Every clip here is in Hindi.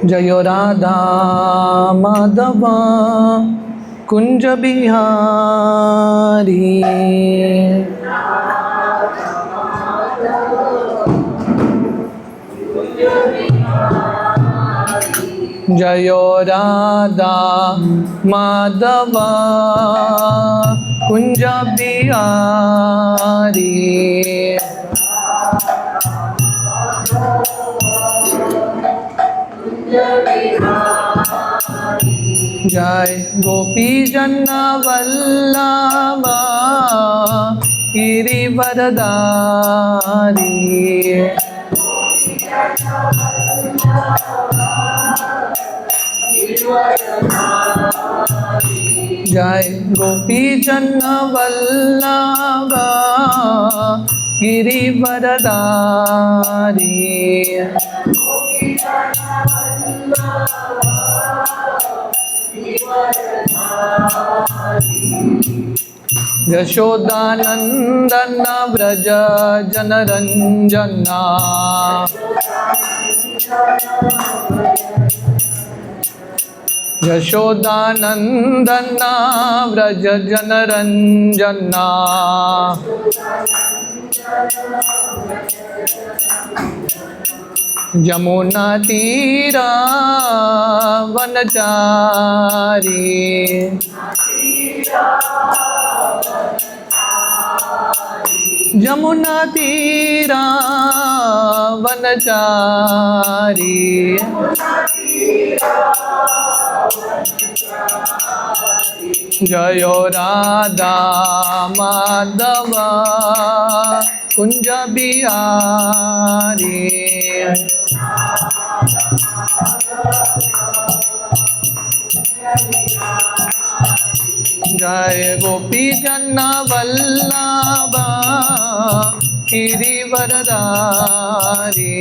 जयो राधा माधव कुंज बिहारी। जयो राधा माधव कुंज बिहारी। जय गोपी जन वल्लभ गिरिवरधारी। जय गोपी जन वल्लभ गिरिवरधारी। यशोदानंदन व्रज जनरंजना। यशोदानंदन व्रज जनरंजना। यमुना तीरा वनचारी। यमुना तीरा वनचारी। जयो राधा माधव कुंज बिहारी। जय गोपी जन वल्लभ गिरिवरधारी।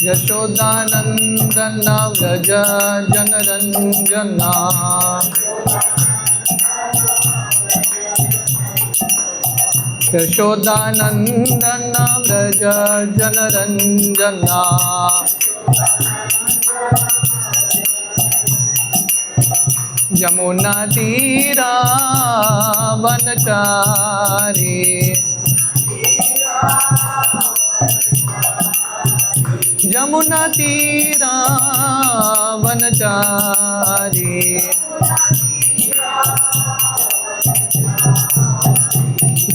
यशोदानंदन व्रज जनरंजना। यशोदानंदन व्रज जनरंजना। यमुना तीरा वनचारी। यमुना तीरा वनचारी।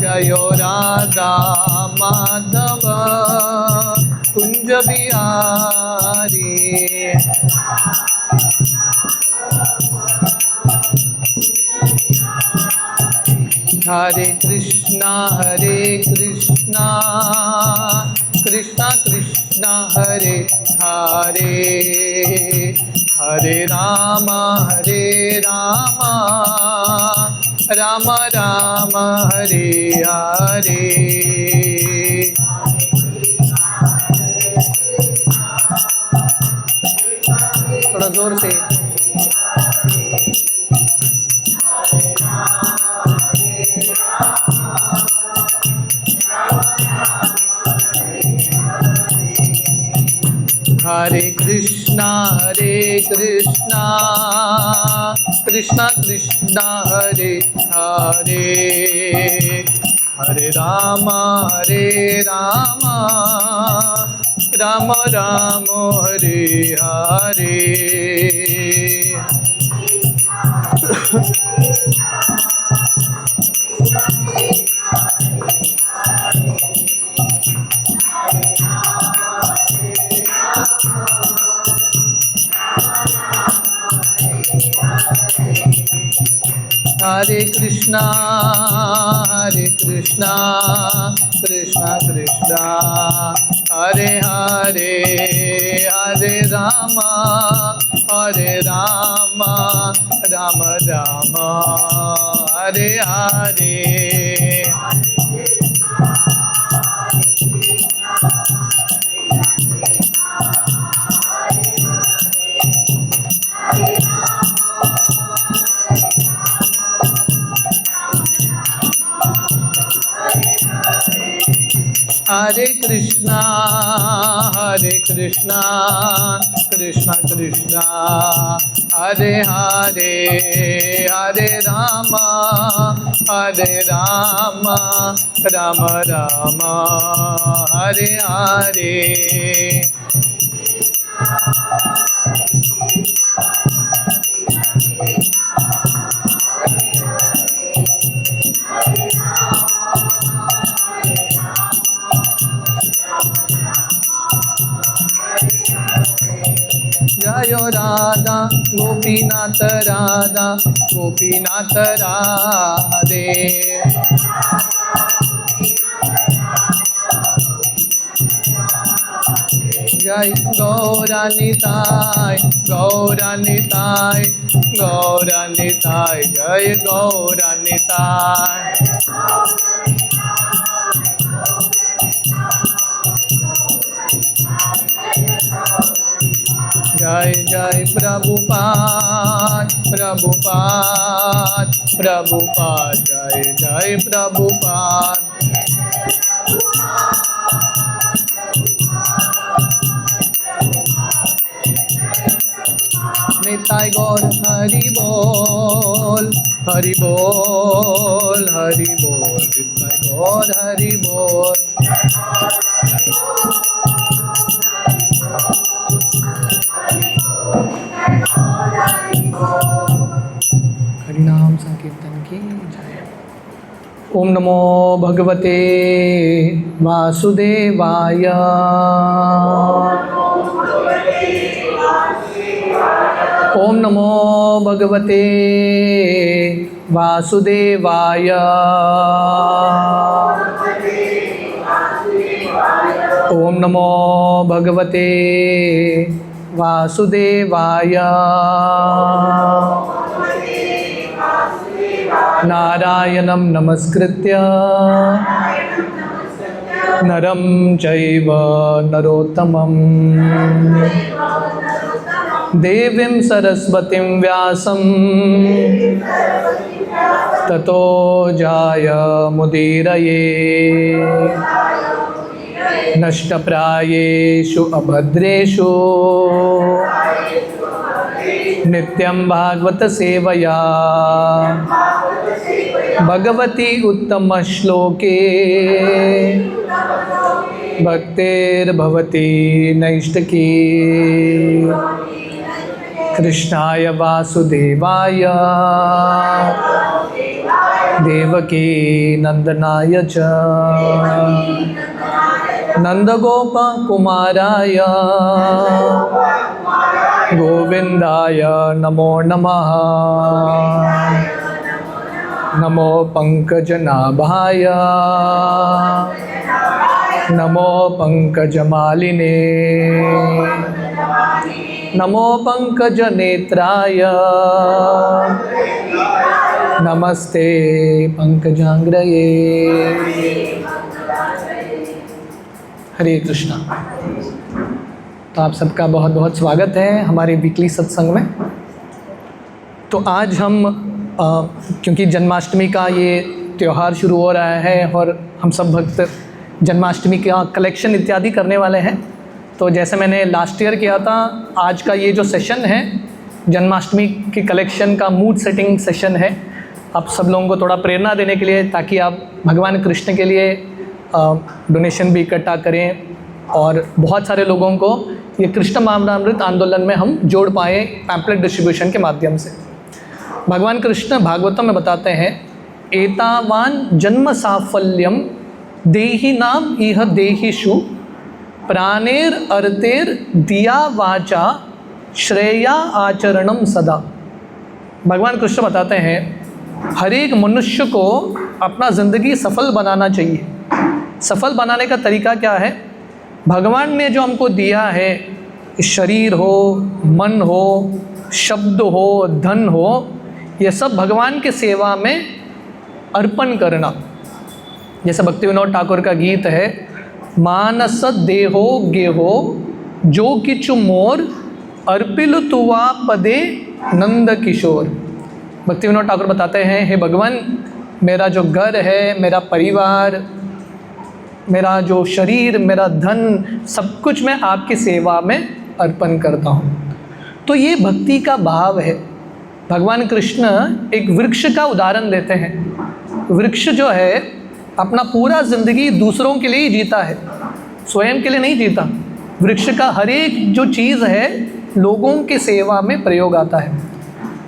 जयो राधा माधव कुंज बिहारी। हरे कृष्णा कृष्णा कृष्णा हरे हरे। हरे राम राम राम हरे हरे। थोड़ा जोर से। हरे कृष्णा कृष्णा कृष्णा हरे हरे। हरे राम राम राम हरे हरे। हरे कृष्णा कृष्णा कृष्णा हरे हरे। हरे Ram Ram Ram Hare Hare. Hare Krishna, Krishna Krishna, Hare Hare, Hare Rama, Rama Rama, Hare Hare. जय राधा गोपीनाथ राधे। जय गौरानिताय गौरानिताय गौरानिताय, जय गौरानिताय। जय जय प्रभुपाद प्रभुपाद प्रभुपाद, जय जय प्रभुपाद। निताय गौर हरि बोल हरि बोल हरि बोल, निताय गौर हरि बोल। हरिनाम संकीर्तन की जय। ओम नमो भगवते वासुदेवाय। ओम नमो भगवते वासुदेवाय। ओम नमो भगवते वासुदेवाय। नारायणं नमस्कृत्य नरं चैव नरोत्तमं, देवीं सरस्वतीं व्यासं ततो जायमुदीरये। नष्टप्रायेषु अभद्रेषु नित्यं भागवत सेवया, भगवती उत्तम श्लोके भक्तिर्भवती नैष्ठिकी। कृष्णाय वासुदेवाय देवकी नंदनाय च नंदगोपकुमाराय गोविंदाय नमो नमः। नमो पंकजनाभाय नमो पंकजमालिने नमो पंकजनेत्राय नमस्ते पंकजांग्रये। हरे कृष्णा। तो आप सबका बहुत बहुत स्वागत है हमारे वीकली सत्संग में। तो आज हम क्योंकि जन्माष्टमी का ये त्यौहार शुरू हो रहा है और हम सब भक्त जन्माष्टमी का कलेक्शन इत्यादि करने वाले हैं, तो जैसे मैंने लास्ट ईयर किया था, आज का ये जो सेशन है जन्माष्टमी के कलेक्शन का मूड सेटिंग सेशन है, आप सब लोगों को थोड़ा प्रेरणा देने के लिए, ताकि आप भगवान कृष्ण के लिए डोनेशन भी इकट्ठा करें और बहुत सारे लोगों को ये कृष्ण मावनामृत आंदोलन में हम जोड़ पाएँ पैम्पलेट डिस्ट्रीब्यूशन के माध्यम से। भगवान कृष्ण भागवतम में बताते हैं, एतावान जन्म साफल्यम देहि नाम इह देहिषु प्राणेर अर्तेर दिया वाचा श्रेया आचरणम सदा। भगवान कृष्ण बताते हैं हर एक मनुष्य को अपना ज़िंदगी सफल बनाना चाहिए। सफल बनाने का तरीका क्या है? भगवान ने जो हमको दिया है, शरीर हो, मन हो, शब्द हो, धन हो, ये सब भगवान के सेवा में अर्पण करना। जैसे भक्ति विनोद ठाकुर का गीत है, मानस देहो गेहो जो किचु मोर अर्पिल तुवा पदे नंद किशोर। भक्ति विनोद ठाकुर बताते हैं, हे भगवान, मेरा जो घर है, मेरा परिवार, मेरा जो शरीर, मेरा धन, सब कुछ मैं आपकी सेवा में अर्पण करता हूँ। तो ये भक्ति का भाव है। भगवान कृष्ण एक वृक्ष का उदाहरण देते हैं। वृक्ष जो है अपना पूरा ज़िंदगी दूसरों के लिए ही जीता है, स्वयं के लिए नहीं जीता। वृक्ष का हर एक जो चीज़ है लोगों की सेवा में प्रयोग आता है।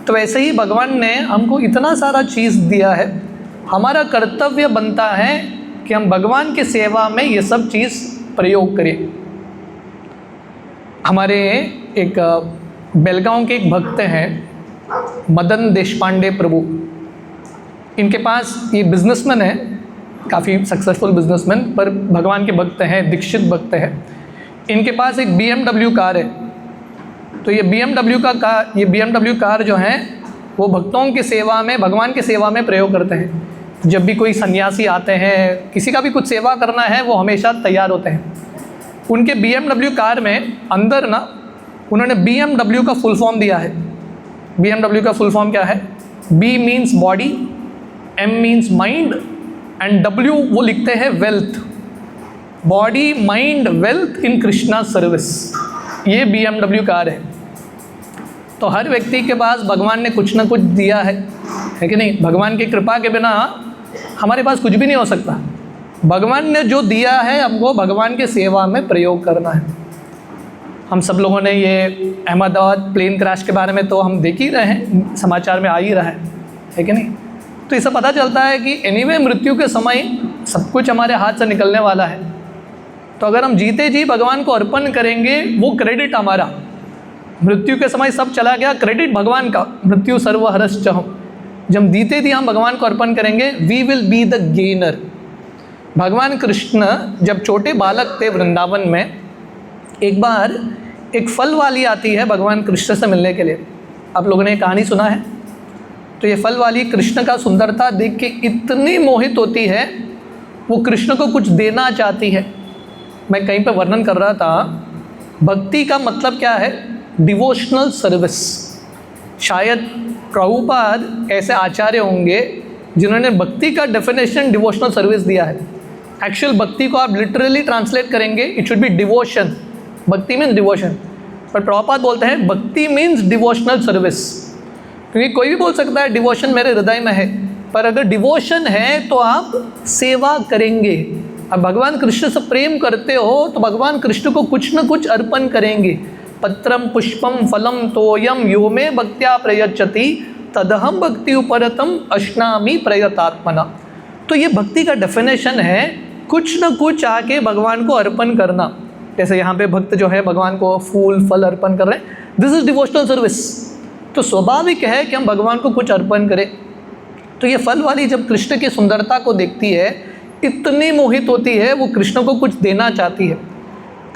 तो वैसे ही भगवान ने हमको इतना सारा चीज़ दिया है, हमारा कर्तव्य बनता है कि हम भगवान की सेवा में ये सब चीज़ प्रयोग करें। हमारे एक बेलगांव के एक भक्त हैं मदन देशपांडे प्रभु। इनके पास ये बिजनेसमैन है, काफ़ी सक्सेसफुल बिजनेसमैन, पर भगवान के भक्त हैं, दीक्षित भक्त हैं। इनके पास एक BMW कार है। तो ये BMW कार जो है वो भक्तों की सेवा में, भगवान की सेवा में प्रयोग करते हैं। जब भी कोई सन्यासी आते हैं, किसी का भी कुछ सेवा करना है, वो हमेशा तैयार होते हैं। उनके BMW कार में अंदर ना उन्होंने BMW का फुल फॉर्म दिया है। BMW का फुल फॉर्म क्या है? B means body, M means mind and W वो लिखते हैं wealth. Body, mind, wealth in Krishna service, ये BMW कार है। तो हर व्यक्ति के पास भगवान ने कुछ ना कुछ दिया है कि नहीं? भगवान की कृपा के बिना हमारे पास कुछ भी नहीं हो सकता। भगवान ने जो दिया है हमको भगवान की सेवा में प्रयोग करना है। हम सब लोगों ने ये अहमदाबाद प्लेन क्रैश के बारे में तो हम देख ही रहे हैं, समाचार में आ ही रहा है कि नहीं? तो इससे पता चलता है कि एनीवे मृत्यु के समय सब कुछ हमारे हाथ से निकलने वाला है। तो अगर हम जीते जी भगवान को अर्पण करेंगे, वो क्रेडिट हमारा। मृत्यु के समय सब चला गया, क्रेडिट भगवान का। मृत्यु सर्वहरश्च। जब जीते जी हम भगवान को अर्पण करेंगे, we will be the gainer. भगवान कृष्ण जब छोटे बालक थे वृंदावन में, एक बार एक फल वाली आती है भगवान कृष्ण से मिलने के लिए। आप लोगों ने कहानी सुना है? तो ये फल वाली कृष्ण का सुंदरता देख के इतनी मोहित होती है, वो कृष्ण को कुछ देना चाहती है। मैं कहीं पर वर्णन कर रहा था, भक्ति का मतलब क्या है? Devotional service. शायद प्रभुपाद ऐसे आचार्य होंगे जिन्होंने भक्ति का डेफिनेशन डिवोशनल सर्विस दिया है। एक्चुअल भक्ति को आप लिटरली ट्रांसलेट करेंगे, इट शुड बी डिवोशन। भक्ति मीन्स डिवोशन, पर प्रभुपाद बोलते हैं भक्ति मीन्स डिवोशनल सर्विस। क्योंकि कोई भी बोल सकता है डिवोशन मेरे हृदय में है, पर अगर डिवोशन है तो आप सेवा करेंगे। अब भगवान कृष्ण से प्रेम करते हो तो भगवान कृष्ण को कुछ न कुछ अर्पण करेंगे। पत्रम पुष्पम फलम तोयम यो मे भक्त्या प्रयच्छति तदहम भक्ति उपरतम अश्नामि प्रयतात्मना। तो ये भक्ति का डेफिनेशन है, कुछ न कुछ आके भगवान को अर्पण करना। जैसे यहाँ पे भक्त जो है भगवान को फूल फल अर्पण कर रहे हैं, दिस इज डिवोशनल सर्विस। तो स्वाभाविक है कि हम भगवान को कुछ अर्पण करें। तो ये फल वाली जब कृष्ण की सुंदरता को देखती है, इतनी मोहित होती है, वो कृष्ण को कुछ देना चाहती है।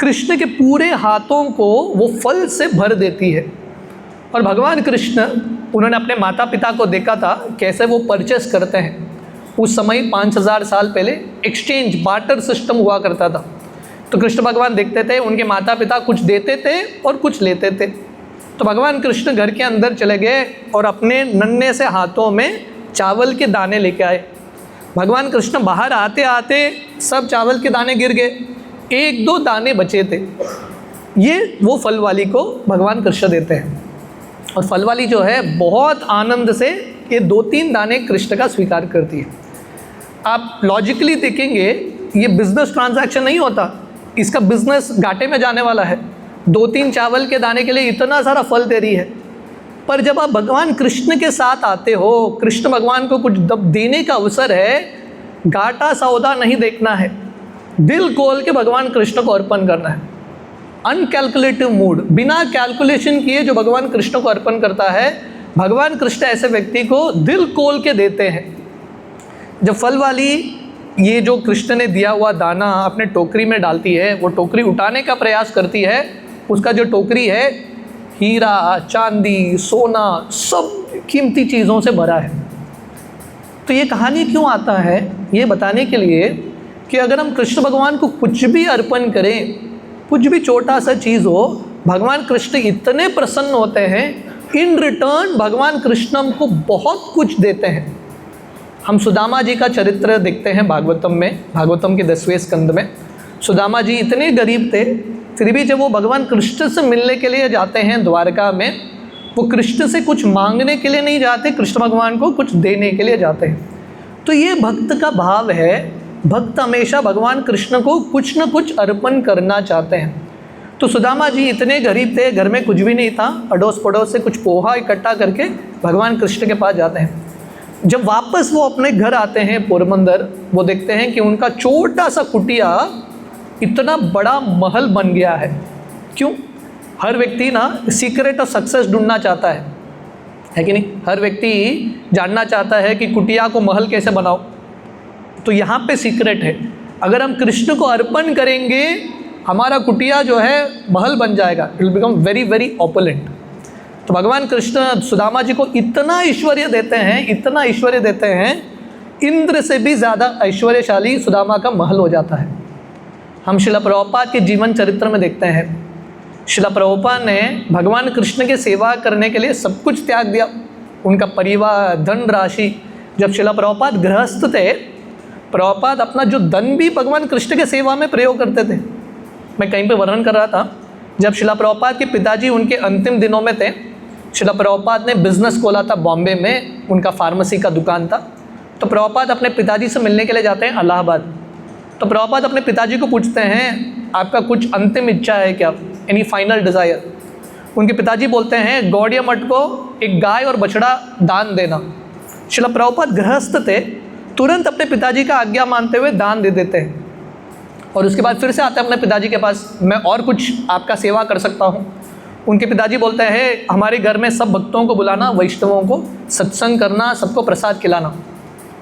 कृष्ण के पूरे हाथों को वो फल से भर देती है। और भगवान कृष्ण, उन्होंने अपने माता पिता को देखा था कैसे वो परचेस करते हैं। उस समय 5000 साल पहले एक्सचेंज, बार्टर सिस्टम हुआ करता था। तो कृष्ण भगवान देखते थे, उनके माता पिता कुछ देते थे और कुछ लेते थे। तो भगवान कृष्ण घर के अंदर चले गए और अपने नन्हे से हाथों में चावल के दाने लेके आए। भगवान कृष्ण बाहर आते आते सब चावल के दाने गिर गए, 1-2 दाने बचे थे। ये वो फल वाली को भगवान कृष्ण देते हैं। और फल वाली जो है बहुत आनंद से ये 2-3 दाने कृष्ण का स्वीकार करती है। आप लॉजिकली देखेंगे ये बिजनेस ट्रांजैक्शन नहीं होता, इसका बिजनेस घाटे में जाने वाला है। 2-3 चावल के दाने के लिए इतना सारा फल दे रही है। पर जब आप भगवान कृष्ण के साथ आते हो, कृष्ण भगवान को कुछ देने का अवसर है, घाटा सौदा नहीं देखना है, दिल खोल के भगवान कृष्ण को अर्पण करना है। अनकैलकुलेटिव मूड, बिना कैलकुलेशन किए जो भगवान कृष्ण को अर्पण करता है, भगवान कृष्ण ऐसे व्यक्ति को दिल खोल के देते हैं। जब फल वाली ये जो कृष्ण ने दिया हुआ दाना अपने टोकरी में डालती है, वो टोकरी उठाने का प्रयास करती है, उसका जो टोकरी है हीरा, चांदी, सोना, सब कीमती चीज़ों से भरा है। तो ये कहानी क्यों आता है? ये बताने के लिए कि अगर हम कृष्ण भगवान को कुछ भी अर्पण करें, कुछ भी छोटा सा चीज़ हो, भगवान कृष्ण इतने प्रसन्न होते हैं। इन रिटर्न भगवान कृष्ण हमको बहुत कुछ देते हैं। हम सुदामा जी का चरित्र देखते हैं भागवतम में, भागवतम के 10वें स्कंद में। सुदामा जी इतने गरीब थे, फिर भी जब वो भगवान कृष्ण से मिलने के लिए जाते हैं द्वारका में, वो कृष्ण से कुछ मांगने के लिए नहीं जाते, कृष्ण भगवान को कुछ देने के लिए जाते हैं। तो ये भक्त का भाव है, भक्त हमेशा भगवान कृष्ण को कुछ न कुछ अर्पण करना चाहते हैं। तो सुदामा जी इतने गरीब थे, घर में कुछ भी नहीं था, अड़ोस पड़ोस से कुछ पोहा इकट्ठा करके भगवान कृष्ण के पास जाते हैं। जब वापस वो अपने घर आते हैं पोरबंदर, वो देखते हैं कि उनका छोटा सा कुटिया इतना बड़ा महल बन गया है। क्यों? हर व्यक्ति ना सीक्रेट ऑफ सक्सेस ढूंढना चाहता है कि नहीं? हर व्यक्ति जानना चाहता है कि कुटिया को महल कैसे बनाओ। तो यहाँ पे सीक्रेट है, अगर हम कृष्ण को अर्पण करेंगे हमारा कुटिया जो है महल बन जाएगा, it will become very very opulent. तो भगवान कृष्ण सुदामा जी को इतना ऐश्वर्य देते हैं, इतना ऐश्वर्य देते हैं, इंद्र से भी ज़्यादा ऐश्वर्यशाली सुदामा का महल हो जाता है। हम शिला प्रभुपाद के जीवन चरित्र में देखते हैं, शिला प्रभुपाद ने भगवान कृष्ण की सेवा करने के लिए सब कुछ त्याग दिया, उनका परिवार, धन राशि। जब शिला प्रभुपाद गृहस्थ थे, प्रभुपाद अपना जो धन भी भगवान कृष्ण के सेवा में प्रयोग करते थे। मैं कहीं पे वर्णन कर रहा था, जब शिला प्रभुपाद के पिताजी उनके अंतिम दिनों में थे, शिला प्रभुपाद ने बिजनेस खोला था बॉम्बे में, उनका फार्मेसी का दुकान था। तो प्रभुपाद अपने पिताजी से मिलने के लिए जाते हैं इलाहाबाद। तो प्रभुपाद अपने पिताजी को पूछते हैं, आपका कुछ अंतिम इच्छा है क्या, एनी फाइनल डिज़ायर? उनके पिताजी बोलते हैं, गौड़िया मठ को एक गाय और बछड़ा दान देना। शिला प्रभुपाद गृहस्थ थे, तुरंत अपने पिताजी का आज्ञा मानते हुए दान दे देते हैं। और उसके बाद फिर से आते हैं अपने पिताजी के पास, मैं और कुछ आपका सेवा कर सकता हूँ? उनके पिताजी बोलते हैं, हमारे घर में सब भक्तों को बुलाना, वैष्णवों को सत्संग करना, सबको प्रसाद खिलाना।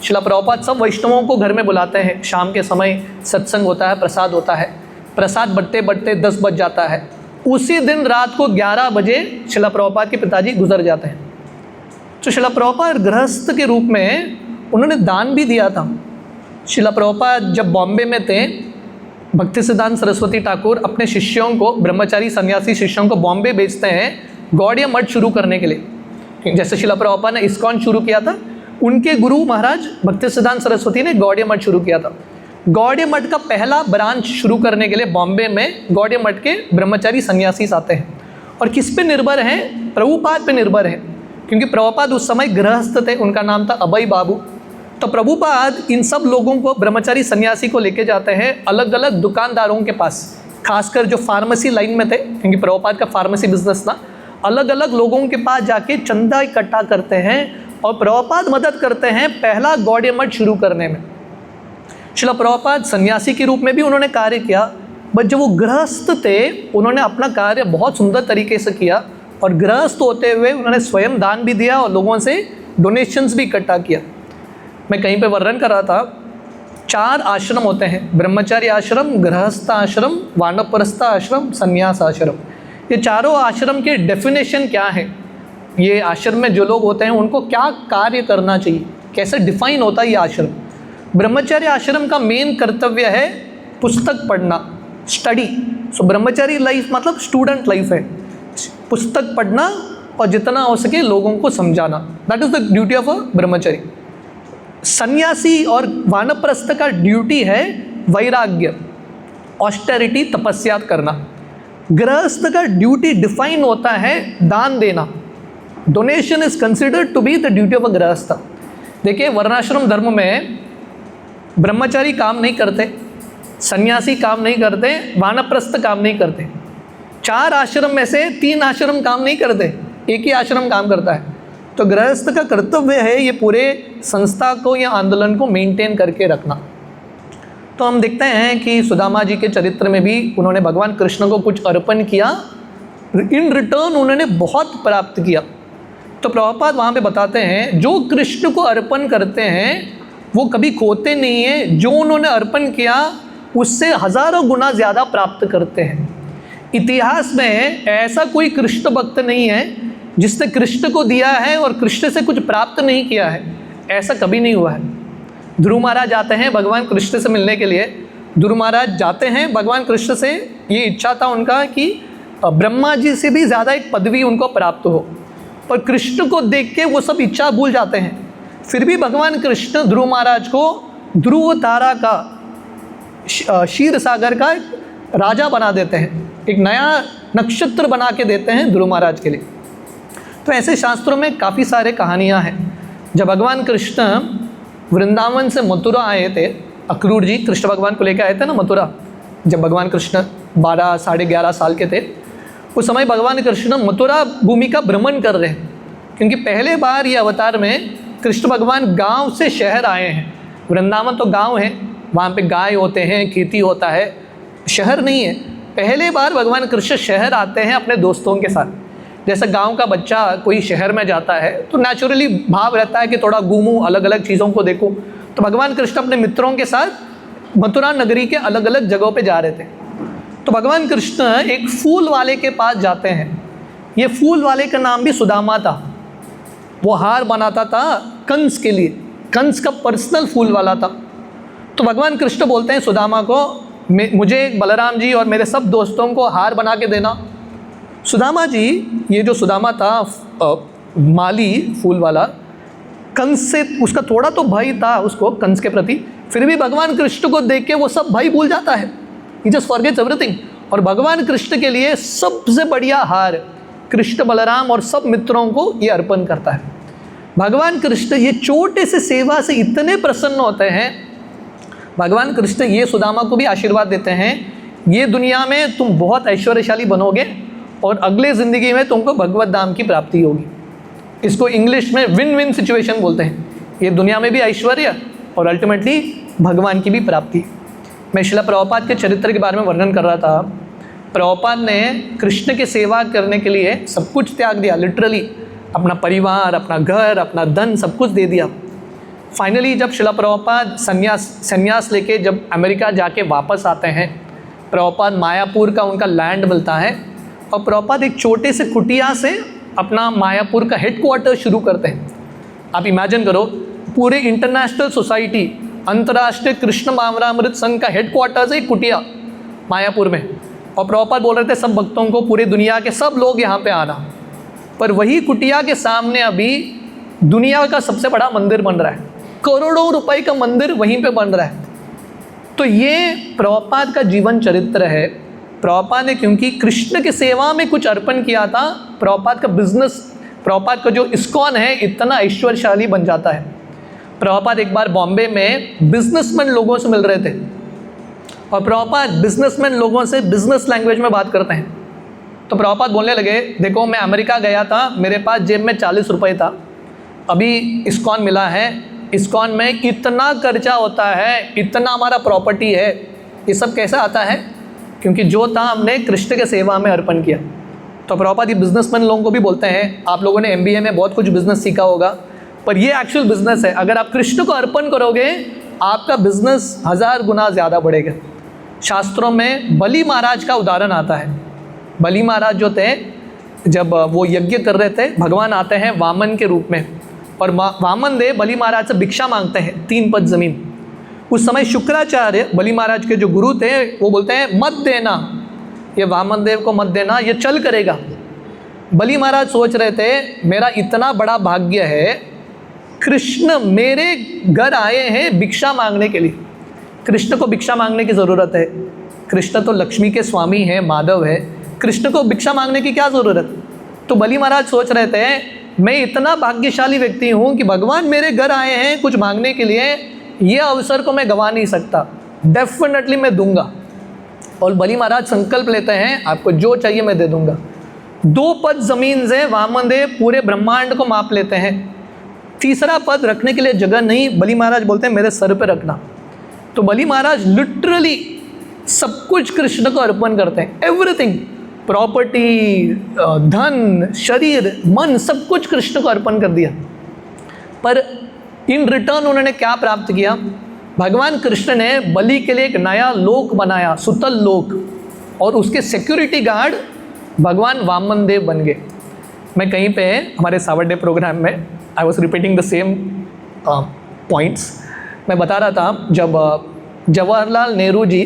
शिला प्रभुपाद सब वैष्णवों को घर में बुलाते हैं, शाम के समय सत्संग होता है, प्रसाद होता है। प्रसाद बढ़ते बढ़ते 10 बज जाता है। उसी दिन रात को 11 बजे शिला प्रभुपाद के पिताजी गुजर जाते हैं। तो शिला प्रभुपाद गृहस्थ के रूप में उन्होंने दान भी दिया था। शिला प्रभुपाद जब बॉम्बे में थे, भक्तिसिद्धांत सरस्वती ठाकुर अपने शिष्यों को, ब्रह्मचारी सन्यासी शिष्यों को बॉम्बे भेजते हैं गौड़िया मठ शुरू करने के लिए। जैसे शिला प्रभुपाद ने इस्कॉन शुरू किया था, उनके गुरु महाराज भक्तिसिद्धांत सरस्वती ने गौड़िया मठ शुरू किया था। गौड़िया मठ का पहला ब्रांच शुरू करने के लिए बॉम्बे में गौड़िया मठ के ब्रह्मचारी सन्यासी आते हैं। और किस पे निर्भर हैं? प्रभुपाद पे निर्भर है, क्योंकि प्रभुपाद उस समय गृहस्थ थे, उनका नाम था अभय बाबू। तो प्रभुपाद इन सब लोगों को, ब्रह्मचारी सन्यासी को लेके जाते हैं अलग अलग दुकानदारों के पास, खासकर जो फार्मेसी लाइन में थे, क्योंकि प्रभुपाद का फार्मेसी बिजनेस था। अलग अलग लोगों के पास जाके चंदा इकट्ठा करते हैं और प्रभुपाद मदद करते हैं पहला गौड़िया मठ शुरू करने में। शिला प्रभुपाद सन्यासी के रूप में भी उन्होंने कार्य किया, बट जब वो गृहस्थ थे उन्होंने अपना कार्य बहुत सुंदर तरीके से किया। और गृहस्थ होते हुए उन्होंने स्वयं दान भी दिया और लोगों से डोनेशंस भी इकट्ठा किया। मैं कहीं पे वर्णन कर रहा था, 4 आश्रम होते हैं, ब्रह्मचारी आश्रम, गृहस्थ आश्रम, वानप्रस्थ आश्रम, संन्यास आश्रम। ये चारों आश्रम के डेफिनेशन क्या है, ये आश्रम में जो लोग होते हैं उनको क्या कार्य करना चाहिए, कैसे डिफाइन होता है ये आश्रम। ब्रह्मचारी आश्रम का मेन कर्तव्य है पुस्तक पढ़ना, स्टडी। सो ब्रह्मचारी लाइफ मतलब स्टूडेंट लाइफ है, पुस्तक पढ़ना और जितना हो सके लोगों को समझाना, that is the duty of अ ब्रह्मचारी। सन्यासी और वानप्रस्थ का ड्यूटी है वैराग्य, ऑस्टेरिटी, तपस्या करना। गृहस्थ का ड्यूटी डिफाइन होता है दान देना। Donation is considered to be the duty of a गृहस्थ। देखिए, वर्णाश्रम धर्म में ब्रह्मचारी काम नहीं करते, सन्यासी काम नहीं करते, वानप्रस्थ काम नहीं करते। 4 आश्रम में से 3 आश्रम काम नहीं करते, एक ही आश्रम काम करता है। तो गृहस्थ का कर्तव्य है ये पूरे संस्था को या आंदोलन को मेंटेन करके रखना। तो हम देखते हैं कि सुदामा जी के चरित्र में भी उन्होंने भगवान कृष्ण को कुछ अर्पण किया, इन रिटर्न उन्होंने बहुत प्राप्त किया। तो प्रभुपाद वहाँ पे बताते हैं, जो कृष्ण को अर्पण करते हैं वो कभी खोते नहीं हैं, जो उन्होंने अर्पण किया उससे हज़ारों गुना ज़्यादा प्राप्त करते हैं। इतिहास में ऐसा कोई कृष्ण भक्त नहीं है जिसने कृष्ण को दिया है और कृष्ण से कुछ प्राप्त नहीं किया है, ऐसा कभी नहीं हुआ है। ध्रुव महाराज जाते हैं भगवान कृष्ण से मिलने के लिए, ध्रुव महाराज जाते हैं भगवान कृष्ण से, ये इच्छा था उनका कि ब्रह्मा जी से भी ज़्यादा एक पदवी उनको प्राप्त हो, पर कृष्ण को देख के वो सब इच्छा भूल जाते हैं। फिर भी भगवान कृष्ण ध्रुव महाराज को ध्रुव तारा का, क्षीर सागर का राजा बना देते हैं, एक नया नक्षत्र बना के देते हैं ध्रुव महाराज के लिए। तो ऐसे शास्त्रों में काफ़ी सारे कहानियाँ हैं। जब भगवान कृष्ण वृंदावन से मथुरा आए थे, अक्रूर जी कृष्ण भगवान को लेकर आए थे ना मथुरा, जब भगवान कृष्ण 12 साढ़े 11 साल के थे, उस समय भगवान कृष्ण मथुरा भूमि का भ्रमण कर रहे हैं, क्योंकि पहले बार ये अवतार में कृष्ण भगवान गांव से शहर आए हैं। वृंदावन तो गांव है, वहाँ पे गाय होते हैं, खेती होता है, शहर नहीं है। पहले बार भगवान कृष्ण शहर आते हैं अपने दोस्तों के साथ। जैसे गांव का बच्चा कोई शहर में जाता है तो नेचुरली भाव रहता है कि थोड़ा घूमूं, अलग अलग चीज़ों को देखूं। तो भगवान कृष्ण अपने मित्रों के साथ मथुरा नगरी के अलग अलग जगहों पे जा रहे थे। तो भगवान कृष्ण एक फूल वाले के पास जाते हैं। ये फूल वाले का नाम भी सुदामा था। वो हार बनाता था कंस के लिए, कंस का पर्सनल फूल वाला था। तो भगवान कृष्ण बोलते हैं सुदामा को, मुझे बलराम जी और मेरे सब दोस्तों को हार बना के देना। सुदामा जी, ये जो सुदामा था माली फूल वाला, कंस से उसका थोड़ा तो भय था उसको, कंस के प्रति, फिर भी भगवान कृष्ण को देख के वो सब भय भूल जाता है। ही जस्ट फॉरगेट्स एवरीथिंग। और भगवान कृष्ण के लिए सबसे बढ़िया हार कृष्ण बलराम और सब मित्रों को ये अर्पण करता है। भगवान कृष्ण ये छोटे से सेवा से इतने प्रसन्न होते हैं। भगवान कृष्ण ये सुदामा को भी आशीर्वाद देते हैं, ये दुनिया में तुम बहुत ऐश्वर्यशाली बनोगे और अगले ज़िंदगी में तुमको भगवत धाम की प्राप्ति होगी। इसको इंग्लिश में विन विन सिचुएशन बोलते हैं। ये दुनिया में भी ऐश्वर्य और अल्टीमेटली भगवान की भी प्राप्ति। मैं श्रील प्रभुपाद के चरित्र के बारे में वर्णन कर रहा था। प्रभुपाद ने कृष्ण की सेवा करने के लिए सब कुछ त्याग दिया, लिटरली अपना परिवार, अपना घर, अपना धन, सब कुछ दे दिया। फाइनली जब श्रील प्रभुपाद संन्यास लेके जब अमेरिका जाके वापस आते हैं, प्रभुपाद मायापुर का उनका लैंड मिलता है और प्रभुपाद एक छोटे से कुटिया से अपना मायापुर का हेडक्वार्टर शुरू करते हैं। आप इमेजिन करो, पूरे इंटरनेशनल सोसाइटी, अंतर्राष्ट्रीय कृष्ण भावनामृत संघ का हेडक्वार्टर है कुटिया मायापुर में। और प्रभुपाद बोल रहे थे सब भक्तों को, पूरी दुनिया के सब लोग यहाँ पे आना। पर वही कुटिया के सामने अभी दुनिया का सबसे बड़ा मंदिर बन रहा है, करोड़ों रुपए का मंदिर वहीं पे बन रहा है। तो ये प्रभुपाद का जीवन चरित्र है। प्रभुपाद ने क्योंकि कृष्ण की सेवा में कुछ अर्पण किया था, प्रभुपाद का बिजनेस, प्रभुपाद का जो इस्कॉन है इतना ऐश्वर्यशाली बन जाता है। प्रभुपाद एक बार बॉम्बे में बिजनेसमैन लोगों से मिल रहे थे और प्रभुपाद बिजनेसमैन लोगों से बिजनेस लैंग्वेज में बात करते हैं। तो प्रभुपाद बोलने लगे, देखो मैं अमेरिका गया था, मेरे पास जेब में 40 रुपये था, अभी इस्कॉन मिला है, इस्कॉन में इतना खर्चा होता है, इतना हमारा प्रॉपर्टी है, ये सब कैसे आता है? क्योंकि जो था हमने कृष्ण के सेवा में अर्पण किया। तो प्रभुपाद ये बिजनेसमैन लोगों को भी बोलते हैं, आप लोगों ने MBA में बहुत कुछ बिजनेस सीखा होगा, पर ये एक्चुअल बिजनेस है। अगर आप कृष्ण को अर्पण करोगे आपका बिजनेस 1000 गुना ज़्यादा बढ़ेगा। शास्त्रों में बलि महाराज का उदाहरण आता है। बलि महाराज जो थे, जब वो यज्ञ कर रहे थे, भगवान आते हैं वामन के रूप में और वामन देव बलि महाराज से भिक्षा मांगते हैं 3 पद ज़मीन। उस समय शुक्राचार्य बलि महाराज के जो गुरु थे वो बोलते हैं मत देना, ये वामन देव को मत देना, ये चल करेगा। बलि महाराज सोच रहे थे मेरा इतना बड़ा भाग्य है, कृष्ण मेरे घर आए हैं भिक्षा मांगने के लिए, कृष्ण को भिक्षा मांगने की ज़रूरत है, कृष्ण तो लक्ष्मी के स्वामी हैं, माधव है, कृष्ण को भिक्षा मांगने की क्या ज़रूरत। तो बलि महाराज सोच रहे थे मैं इतना भाग्यशाली व्यक्ति हूँ कि भगवान मेरे घर आए हैं कुछ मांगने के लिए, ये अवसर को मैं गंवा नहीं सकता, डेफिनेटली मैं दूंगा। और बलि महाराज संकल्प लेते हैं आपको जो चाहिए मैं दे दूंगा। 2 पद ज़मीन से वामन देव पूरे ब्रह्मांड को माप लेते हैं। तीसरा पद रखने के लिए जगह नहीं, बलि महाराज बोलते हैं मेरे सर पे रखना। तो बलि महाराज लिटरली सब कुछ कृष्ण को अर्पण करते हैं, एवरीथिंग, प्रॉपर्टी, धन, शरीर, मन, सब कुछ कृष्ण को अर्पण कर दिया। पर इन रिटर्न उन्होंने क्या प्राप्त किया? भगवान कृष्ण ने बलि के लिए एक नया लोक बनाया, सुतल लोक, और उसके सिक्योरिटी गार्ड भगवान वामन देव बन गए। मैं कहीं पे हमारे सावर डे प्रोग्राम में I was repeating the same points. मैं बता रहा था जब जवाहरलाल नेहरू जी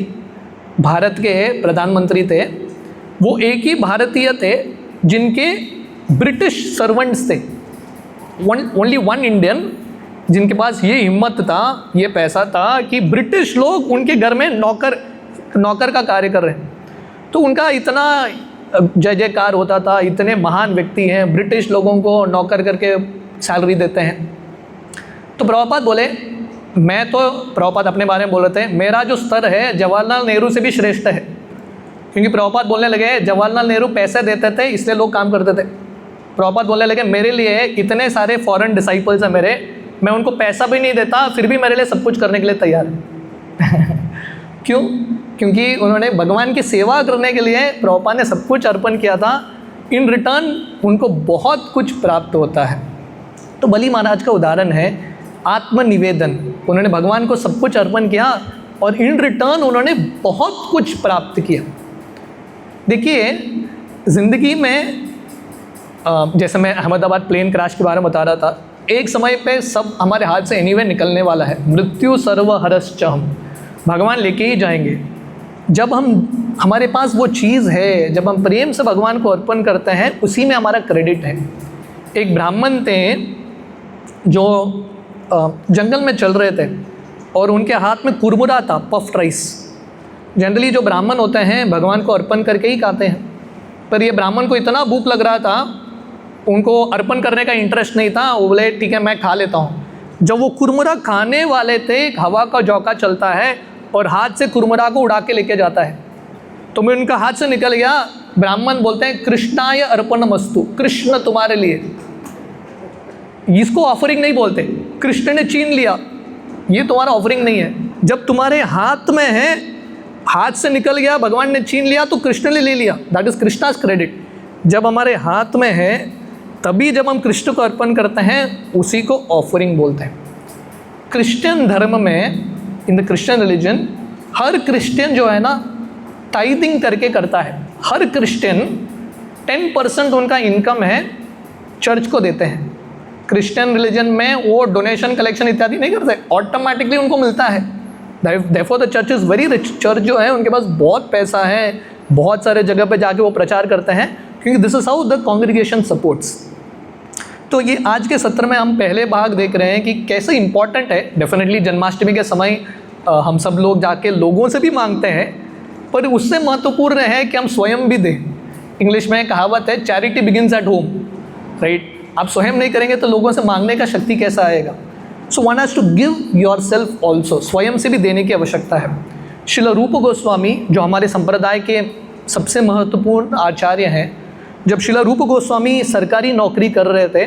भारत के प्रधानमंत्री थे, वो एक ही भारतीय थे जिनके ब्रिटिश सर्वेंट्स थे, ओनली 1 इंडियन जिनके पास ये हिम्मत था, ये पैसा था कि ब्रिटिश लोग उनके घर में नौकर का कार्य कर रहे हैं। तो उनका इतना जय जयकार होता था, इतने महान व्यक्ति हैं, ब्रिटिश लोगों को नौकर करके सैलरी देते हैं। तो प्रभुपाद बोले, प्रभुपाद अपने बारे में बोल रहे थे, मेरा जो स्तर है जवाहरलाल नेहरू से भी श्रेष्ठ है। क्योंकि प्रभुपाद बोलने लगे जवाहरलाल नेहरू पैसे देते थे इसलिए लोग काम करते थे। प्रभुपाद बोलने लगे मेरे लिए इतने सारे फॉरेन डिसाइपल्स हैं मेरे, मैं उनको पैसा भी नहीं देता फिर भी मेरे लिए सब कुछ करने के लिए तैयार है। क्यों? क्योंकि उन्होंने भगवान की सेवा करने के लिए प्रभुपाद ने सब कुछ अर्पण किया था, इन रिटर्न उनको बहुत कुछ प्राप्त होता है। तो बली महाराज का उदाहरण है आत्मनिवेदन। उन्होंने भगवान को सब कुछ अर्पण किया और इन रिटर्न उन्होंने बहुत कुछ प्राप्त किया। देखिए ज़िंदगी में जैसे मैं अहमदाबाद प्लेन क्रैश के बारे में बता रहा था, एक समय पे सब हमारे हाथ से एनीवे निकलने वाला है। मृत्यु सर्वहरश्च हम, भगवान लेके ही जाएंगे। जब हमारे पास वो चीज़ है, जब हम प्रेम से भगवान को अर्पण करते हैं, उसी में हमारा क्रेडिट है। एक ब्राह्मण थे जो जंगल में चल रहे थे और उनके हाथ में कुरमुरा था, पफ्ड राइस। जनरली जो ब्राह्मण होते हैं भगवान को अर्पण करके ही खाते हैं, पर ये ब्राह्मण को इतना भूख लग रहा था, उनको अर्पण करने का इंटरेस्ट नहीं था। वो बोले ठीक है मैं खा लेता हूँ। जब वो कुरमुरा खाने वाले थे, हवा का झोंका चलता है और हाथ से कुरमुरा को उड़ा के लेके जाता है, तो मैं उनका हाथ से निकल गया। ब्राह्मण बोलते हैं कृष्णाय अर्पणमस्तु, कृष्ण तुम्हारे लिए। इसको ऑफरिंग नहीं बोलते, कृष्ण ने छीन लिया, ये तुम्हारा ऑफरिंग नहीं है। जब तुम्हारे हाथ में है, हाथ से निकल गया, भगवान ने छीन लिया तो कृष्ण ने ले लिया, दैट इज कृष्णास क्रेडिट। जब हमारे हाथ में है तभी जब हम कृष्ण को अर्पण करते हैं, उसी को ऑफरिंग बोलते हैं। क्रिश्चियन धर्म में, in the Christian religion, her Christian जो है ना टाइदिंग करके करता है। हर क्रिश्चियन 10% उनका इनकम है चर्च को देते हैं। क्रिश्चियन रिलीजन में वो डोनेशन कलेक्शन इत्यादि नहीं करते, ऑटोमेटिकली उनको मिलता है। Therefore the church is very rich. Church जो है उनके पास बहुत पैसा है, बहुत सारे जगह पे जाके वो प्रचार करते हैं, क्योंकि this is how the congregation supports. तो ये आज के सत्र में हम पहले भाग देख रहे हैं कि कैसे इंपॉर्टेंट है। डेफिनेटली जन्माष्टमी के समय हम सब लोग जाके लोगों से भी मांगते हैं, पर उससे महत्वपूर्ण है कि हम स्वयं भी दें। इंग्लिश में कहावत है charity begins at home, right. आप स्वयं नहीं करेंगे तो लोगों से मांगने का शक्ति कैसा आएगा। So one has to give yourself also, स्वयं से भी देने की आवश्यकता है। श्रील रूप गोस्वामी जो हमारे संप्रदाय के सबसे महत्वपूर्ण आचार्य हैं, जब श्रील रूप गोस्वामी सरकारी नौकरी कर रहे थे,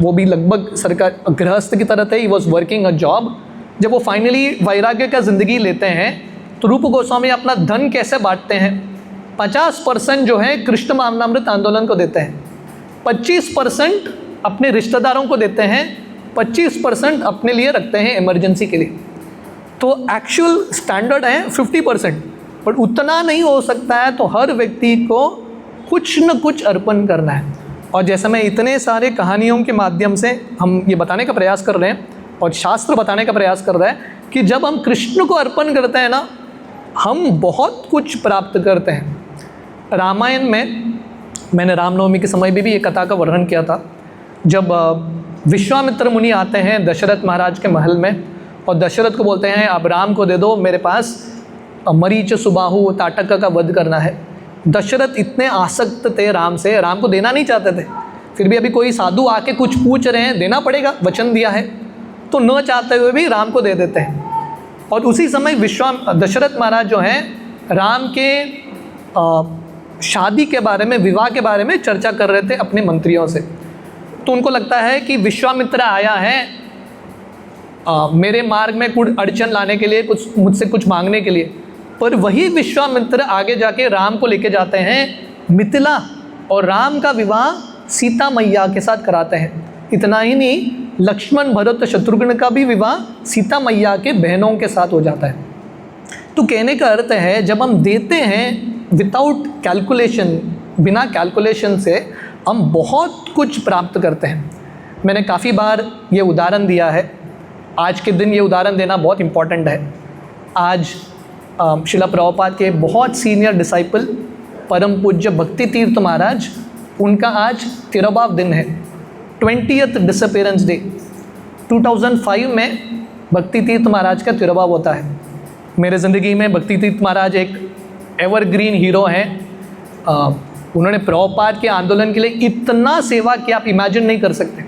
वो भी लगभग सरकार गृहस्थ की तरह थे, he was working a job. जब वो फाइनली वैराग्य का ज़िंदगी लेते हैं तो रूप गोस्वामी अपना धन कैसे बांटते हैं? 50% जो है कृष्ण मावनामृत आंदोलन को देते हैं, 25% अपने रिश्तेदारों को देते हैं, 25% अपने लिए रखते हैं इमरजेंसी के लिए। तो एक्चुअल स्टैंडर्ड है 50%, पर उतना नहीं हो सकता है, तो हर व्यक्ति को कुछ न कुछ अर्पण करना है। और जैसे मैं इतने सारे कहानियों के माध्यम से हम ये बताने का प्रयास कर रहे हैं और शास्त्र बताने का प्रयास कर रहा है कि जब हम कृष्ण को अर्पण करते हैं ना, हम बहुत कुछ प्राप्त करते हैं। रामायण में मैंने रामनवमी के समय भी ये कथा का वर्णन किया था। जब विश्वामित्र मुनि आते हैं दशरथ महाराज के महल में और दशरथ को बोलते हैं आप राम को दे दो, मेरे पास मरीच सुबाहु ताटक का वध करना है। दशरथ इतने आसक्त थे राम से, राम को देना नहीं चाहते थे, फिर भी अभी कोई साधु आके कुछ पूछ रहे हैं, देना पड़ेगा, वचन दिया है, तो न चाहते हुए भी राम को दे देते हैं। और उसी समय दशरथ महाराज जो हैं राम के शादी के बारे में, विवाह के बारे में चर्चा कर रहे थे अपने मंत्रियों से। तो उनको लगता है कि विश्वामित्र आया है मेरे मार्ग में कुछ अड़चन लाने के लिए, कुछ मुझसे कुछ मांगने के लिए। पर वही विश्वामित्र आगे जाके राम को लेके जाते हैं मिथिला और राम का विवाह सीता मैया के साथ कराते हैं। इतना ही नहीं, लक्ष्मण भरत शत्रुघ्न का भी विवाह सीता मैया के बहनों के साथ हो जाता है। तो कहने का अर्थ है जब हम देते हैं विदाउट कैलकुलेशन, बिना कैलकुलेशन से हम बहुत कुछ प्राप्त करते हैं। मैंने काफ़ी बार ये उदाहरण दिया है, आज के दिन ये उदाहरण देना बहुत इम्पॉर्टेंट है। आज शिला प्रभुपाद के बहुत सीनियर डिसाइपल परम पूज्य भक्ति तीर्थ महाराज, उनका आज 13वां दिन है, 20th डिसअपीयरेंस डे। 2005 में भक्ति तीर्थ महाराज का तिरुभाव होता है। मेरे ज़िंदगी में भक्ति तीर्थ महाराज एक एवरग्रीन हीरो हैं। उन्होंने प्रभुपाद के आंदोलन के लिए इतना सेवा किया, आप इमेजिन नहीं कर सकते।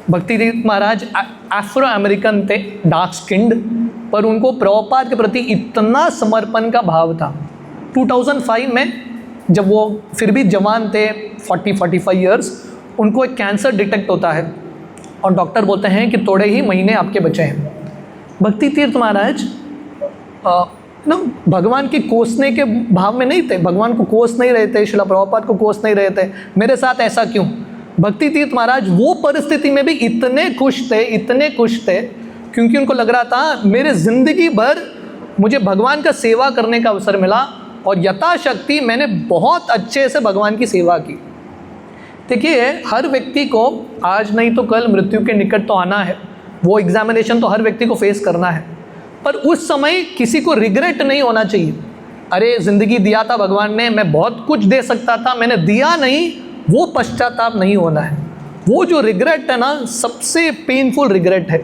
भक्ति तीर्थ महाराज अफ्रो अमेरिकन थे, डार्क स्किन्ड, पर उनको प्रभुपाद के प्रति इतना समर्पण का भाव था। 2005 में जब वो फिर भी जवान थे, 40-45 ईयर्स, उनको एक कैंसर डिटेक्ट होता है और डॉक्टर बोलते हैं कि थोड़े ही महीने आपके बचे हैं। भक्ति तीर्थ महाराज भगवान के कोसने के भाव में नहीं थे, भगवान को कोस नहीं रहे थे, श्रील प्रभुपाद को कोस नहीं रहे थे, मेरे साथ ऐसा क्यों। भक्ति तीर्थ महाराज वो परिस्थिति में भी इतने खुश थे क्योंकि उनको लग रहा था मेरे ज़िंदगी भर मुझे भगवान का सेवा करने का अवसर मिला और यथाशक्ति मैंने बहुत अच्छे से भगवान की सेवा की। देखिए, हर व्यक्ति को आज नहीं तो कल मृत्यु के निकट तो आना है, वो एग्जामिनेशन तो हर व्यक्ति को फेस करना है, पर उस समय किसी को रिग्रेट नहीं होना चाहिए। अरे ज़िंदगी दिया था भगवान ने, मैं बहुत कुछ दे सकता था, मैंने दिया नहीं, वो पश्चाताप नहीं होना है। वो जो रिग्रेट है ना, सबसे पेनफुल रिग्रेट है।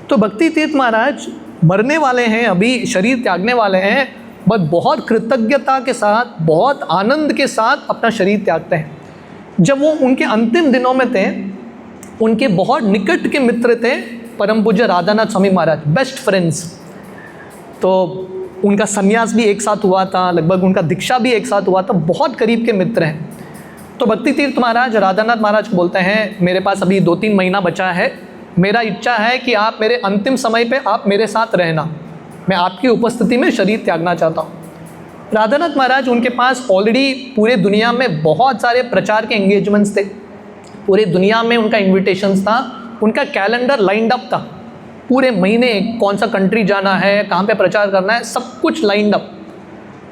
तो भक्ति तीर्थ महाराज मरने वाले हैं, अभी शरीर त्यागने वाले हैं, बस बहुत कृतज्ञता के साथ, बहुत आनंद के साथ अपना शरीर त्यागते हैं। जब वो उनके अंतिम दिनों में थे, उनके बहुत निकट के मित्र थे परम पूज्य राधानाथ स्वामी महाराज, बेस्ट फ्रेंड्स। तो उनका संन्यास भी एक साथ हुआ था, लगभग उनका दीक्षा भी एक साथ हुआ था, बहुत करीब के मित्र हैं। तो भक्ति तीर्थ महाराज राधानाथ महाराज को बोलते हैं, मेरे पास अभी 2-3 महीना बचा है, मेरा इच्छा है कि आप मेरे अंतिम समय पे आप मेरे साथ रहना, मैं आपकी उपस्थिति में शरीर त्यागना चाहता हूँ। राधानाथ महाराज, उनके पास ऑलरेडी पूरे दुनिया में बहुत सारे प्रचार के एंगेजमेंट्स थे, पूरे दुनिया में उनका इन्विटेशंस था, उनका कैलेंडर लाइंड अप था, पूरे महीने कौन सा कंट्री जाना है, कहाँ पे प्रचार करना है, सब कुछ लाइंड अप।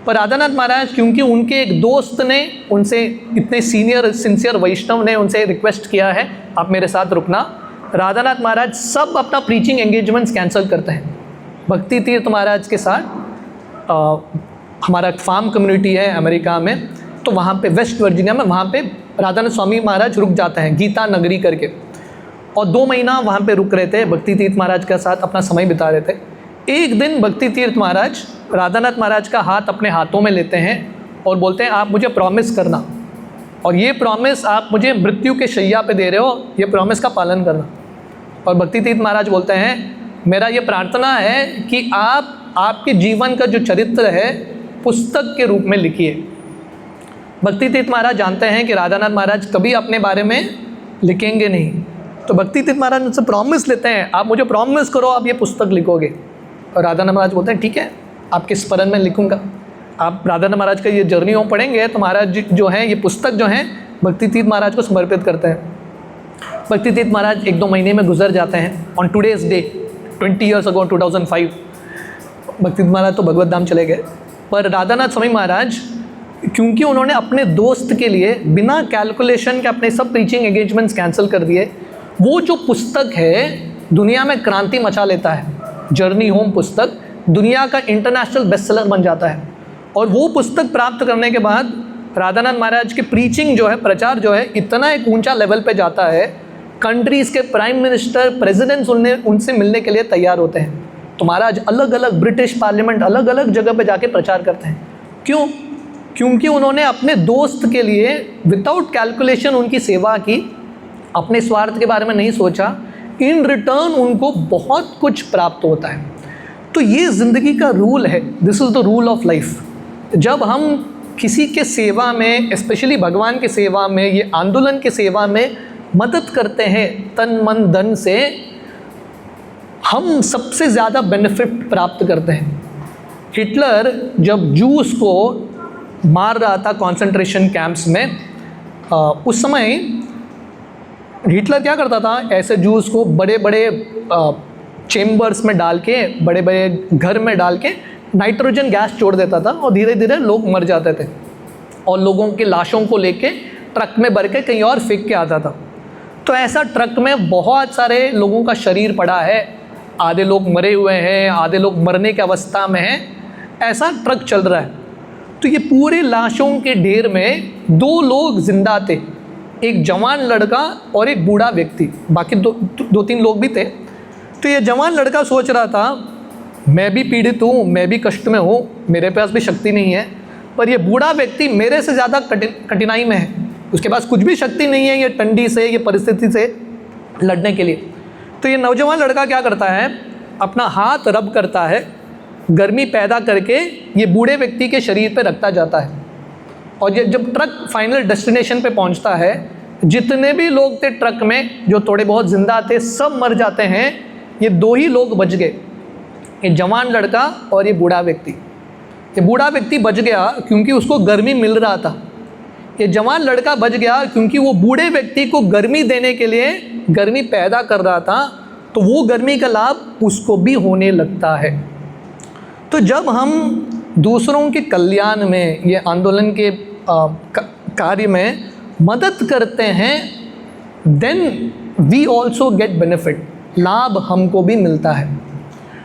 पर राधानाथ महाराज, क्योंकि उनके एक दोस्त ने उनसे, इतने सीनियर सिंसियर वैष्णव ने उनसे रिक्वेस्ट किया है आप मेरे साथ रुकना, राधानाथ महाराज सब अपना प्रीचिंग एंगेजमेंट्स कैंसिल करते हैं। भक्ति तीर्थ महाराज के साथ हमारा फार्म कम्युनिटी है अमेरिका में, तो वहाँ पे वेस्ट वर्जीनिया में, वहाँ पे राधानाथ स्वामी महाराज रुक जाते हैं, गीता नगरी करके, और 2 महीना वहाँ पे रुक रहे थे, भक्ति तीर्थ महाराज के साथ अपना समय बिता रहे थे। एक दिन भक्ति तीर्थ महाराज राधानाथ महाराज का हाथ अपने हाथों में लेते हैं और बोलते हैं, आप मुझे प्रॉमिस करना, और ये प्रॉमिस आप मुझे मृत्यु के शैया पे दे रहे हो, ये प्रॉमिस का पालन करना। और भक्ति तीर्थ महाराज बोलते हैं, मेरा ये प्रार्थना है कि आप आपके जीवन का जो चरित्र है पुस्तक के रूप में लिखिए। भक्ति तीर्थ महाराज जानते हैं कि राधानाथ महाराज कभी अपने बारे में लिखेंगे नहीं, तो भक्ति तीर्थ महाराज मुझसे प्रॉमिस लेते हैं, आप मुझे प्रॉमिस करो आप ये पुस्तक लिखोगे। और राधानाथ महाराज बोलते हैं, ठीक है, आपके स्मरण में लिखूंगा। आप राधानाथ महाराज का ये जर्नी हो पढ़ेंगे तो महाराज जो है, ये पुस्तक जो है भक्ति तीर्थ महाराज को समर्पित करते हैं। भक्ति तीर्थ महाराज 1-2 महीने में गुजर जाते हैं। On today's day 20 years ago 2005 भक्ति तीर्थ महाराज तो भगवत धाम चले गए। पर राधानाथ स्वामी महाराज, क्योंकि उन्होंने अपने दोस्त के लिए बिना कैलकुलेशन के अपने सब प्रीचिंग एंगेजमेंट्स कैंसिल कर दिए, वो जो पुस्तक है दुनिया में क्रांति मचा लेता है। जर्नी होम पुस्तक दुनिया का इंटरनेशनल बेस्टसेलर बन जाता है। और वो पुस्तक प्राप्त करने के बाद राधानाथ महाराज की प्रीचिंग जो है, प्रचार जो है, इतना एक ऊंचा लेवल पे जाता है, कंट्रीज़ के प्राइम मिनिस्टर, प्रेसिडेंट्स उनसे मिलने के लिए तैयार होते हैं। तो महाराज अलग अलग ब्रिटिश पार्लियामेंट, अलग अलग जगह पे जाके प्रचार करते हैं। क्यों? क्योंकि उन्होंने अपने दोस्त के लिए विदाउट कैलकुलेशन उनकी सेवा की, अपने स्वार्थ के बारे में नहीं सोचा, इन रिटर्न उनको बहुत कुछ प्राप्त होता है। तो ये ज़िंदगी का रूल है, this is the rule of life. जब हम किसी के सेवा में, स्पेशली भगवान के सेवा में, ये आंदोलन के सेवा में मदद करते हैं तन मन धन से, हम सबसे ज़्यादा बेनिफिट प्राप्त करते हैं। हिटलर जब जूस को मार रहा था कॉन्सेंट्रेशन कैंप्स में, उस समय हिटलर क्या करता था, ऐसे जूस को बड़े बड़े चेम्बर्स में डाल के, बड़े बड़े घर में डाल के नाइट्रोजन गैस छोड़ देता था और धीरे धीरे लोग मर जाते थे, और लोगों के लाशों को लेके ट्रक में भर के कहीं और फेंक के आता था। तो ऐसा ट्रक में बहुत सारे लोगों का शरीर पड़ा है, आधे लोग मरे हुए हैं, आधे लोग मरने की अवस्था में हैं, ऐसा ट्रक चल रहा है। तो ये पूरे लाशों के ढेर में 2 लोग जिंदा थे, एक जवान लड़का और एक बूढ़ा व्यक्ति, बाकी 2-3 लोग भी थे। तो ये जवान लड़का सोच रहा था मैं भी पीड़ित हूँ, मैं भी कष्ट में हूँ, मेरे पास भी शक्ति नहीं है, पर ये बूढ़ा व्यक्ति मेरे से ज़्यादा कठिनाई में है, उसके पास कुछ भी शक्ति नहीं है ये ठंडी से, ये परिस्थिति से लड़ने के लिए। तो ये नौजवान लड़का क्या करता है, अपना हाथ रब करता है, गर्मी पैदा करके ये बूढ़े व्यक्ति के शरीर पे रखता जाता है। और ये जब ट्रक फाइनल डेस्टिनेशन पे पहुंचता है, जितने भी लोग थे ट्रक में जो थोड़े बहुत जिंदा थे सब मर जाते हैं, ये 2 ही लोग बच गए, ये जवान लड़का और ये बूढ़ा व्यक्ति। ये बूढ़ा व्यक्ति बच गया क्योंकि उसको गर्मी मिल रहा था, ये जवान लड़का बच गया क्योंकि वो बूढ़े व्यक्ति को गर्मी देने के लिए गर्मी पैदा कर रहा था, तो वो गर्मी का लाभ उसको भी होने लगता है। तो जब हम दूसरों के कल्याण में, ये आंदोलन के कार्य में मदद करते हैं, then we also get benefit, लाभ हमको भी मिलता है।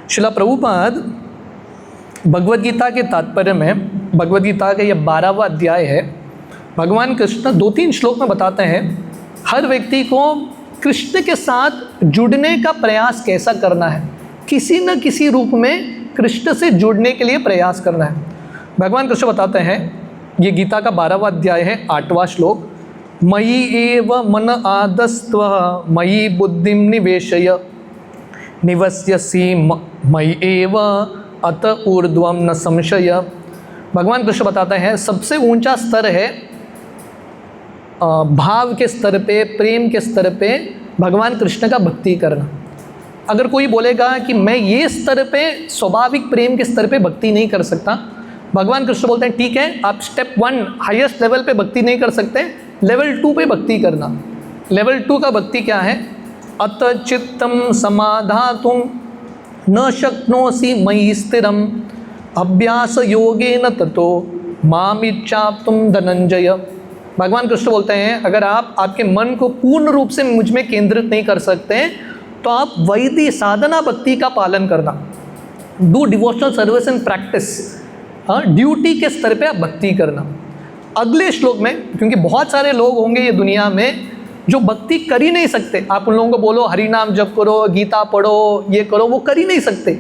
श्रील प्रभुपाद भगवद गीता के तात्पर्य में, भगवद गीता का यह 12वां अध्याय है, भगवान कृष्ण 2-3 श्लोक में बताते हैं हर व्यक्ति को कृष्ण के साथ जुड़ने का प्रयास कैसा करना है, किसी न किसी रूप में कृष्ण से जुड़ने के लिए प्रयास करना है। भगवान कृष्ण बताते हैं, ये गीता का 12वां अध्याय है, 8वां श्लोक, मयि एव मन आदस्त्व मयि बुद्धिम निवेशय निवस्यसि मयि एव अत ऊर्ध्वम न संशय। भगवान कृष्ण बताते हैं सबसे ऊंचा स्तर है भाव के स्तर पे, प्रेम के स्तर पे भगवान कृष्ण का भक्ति करना। अगर कोई बोलेगा कि मैं ये स्तर पे, स्वाभाविक प्रेम के स्तर पे भक्ति नहीं कर सकता, भगवान कृष्ण बोलते हैं ठीक है, आप स्टेप 1 हाईएस्ट लेवल पे भक्ति नहीं कर सकते, लेवल 2 पे भक्ति करना। लेवल 2 का भक्ति क्या है, अत चित्तम समाधातुम न शक्नोसि मयि स्थिरम अभ्यास योगेन ततो मामिच्छाप्तुम धनंजय। भगवान कृष्ण बोलते हैं अगर आप आपके मन को पूर्ण रूप से मुझ में केंद्रित नहीं कर सकते तो आप वैदिक साधना भक्ति का पालन करना, do devotional service in practice, duty के स्तर पे आप भक्ति करना। अगले श्लोक में, क्योंकि बहुत सारे लोग होंगे ये दुनिया में जो भक्ति कर ही नहीं सकते, आप उन लोगों को बोलो हरि नाम जप करो, गीता पढ़ो, ये करो, वो कर ही नहीं सकते,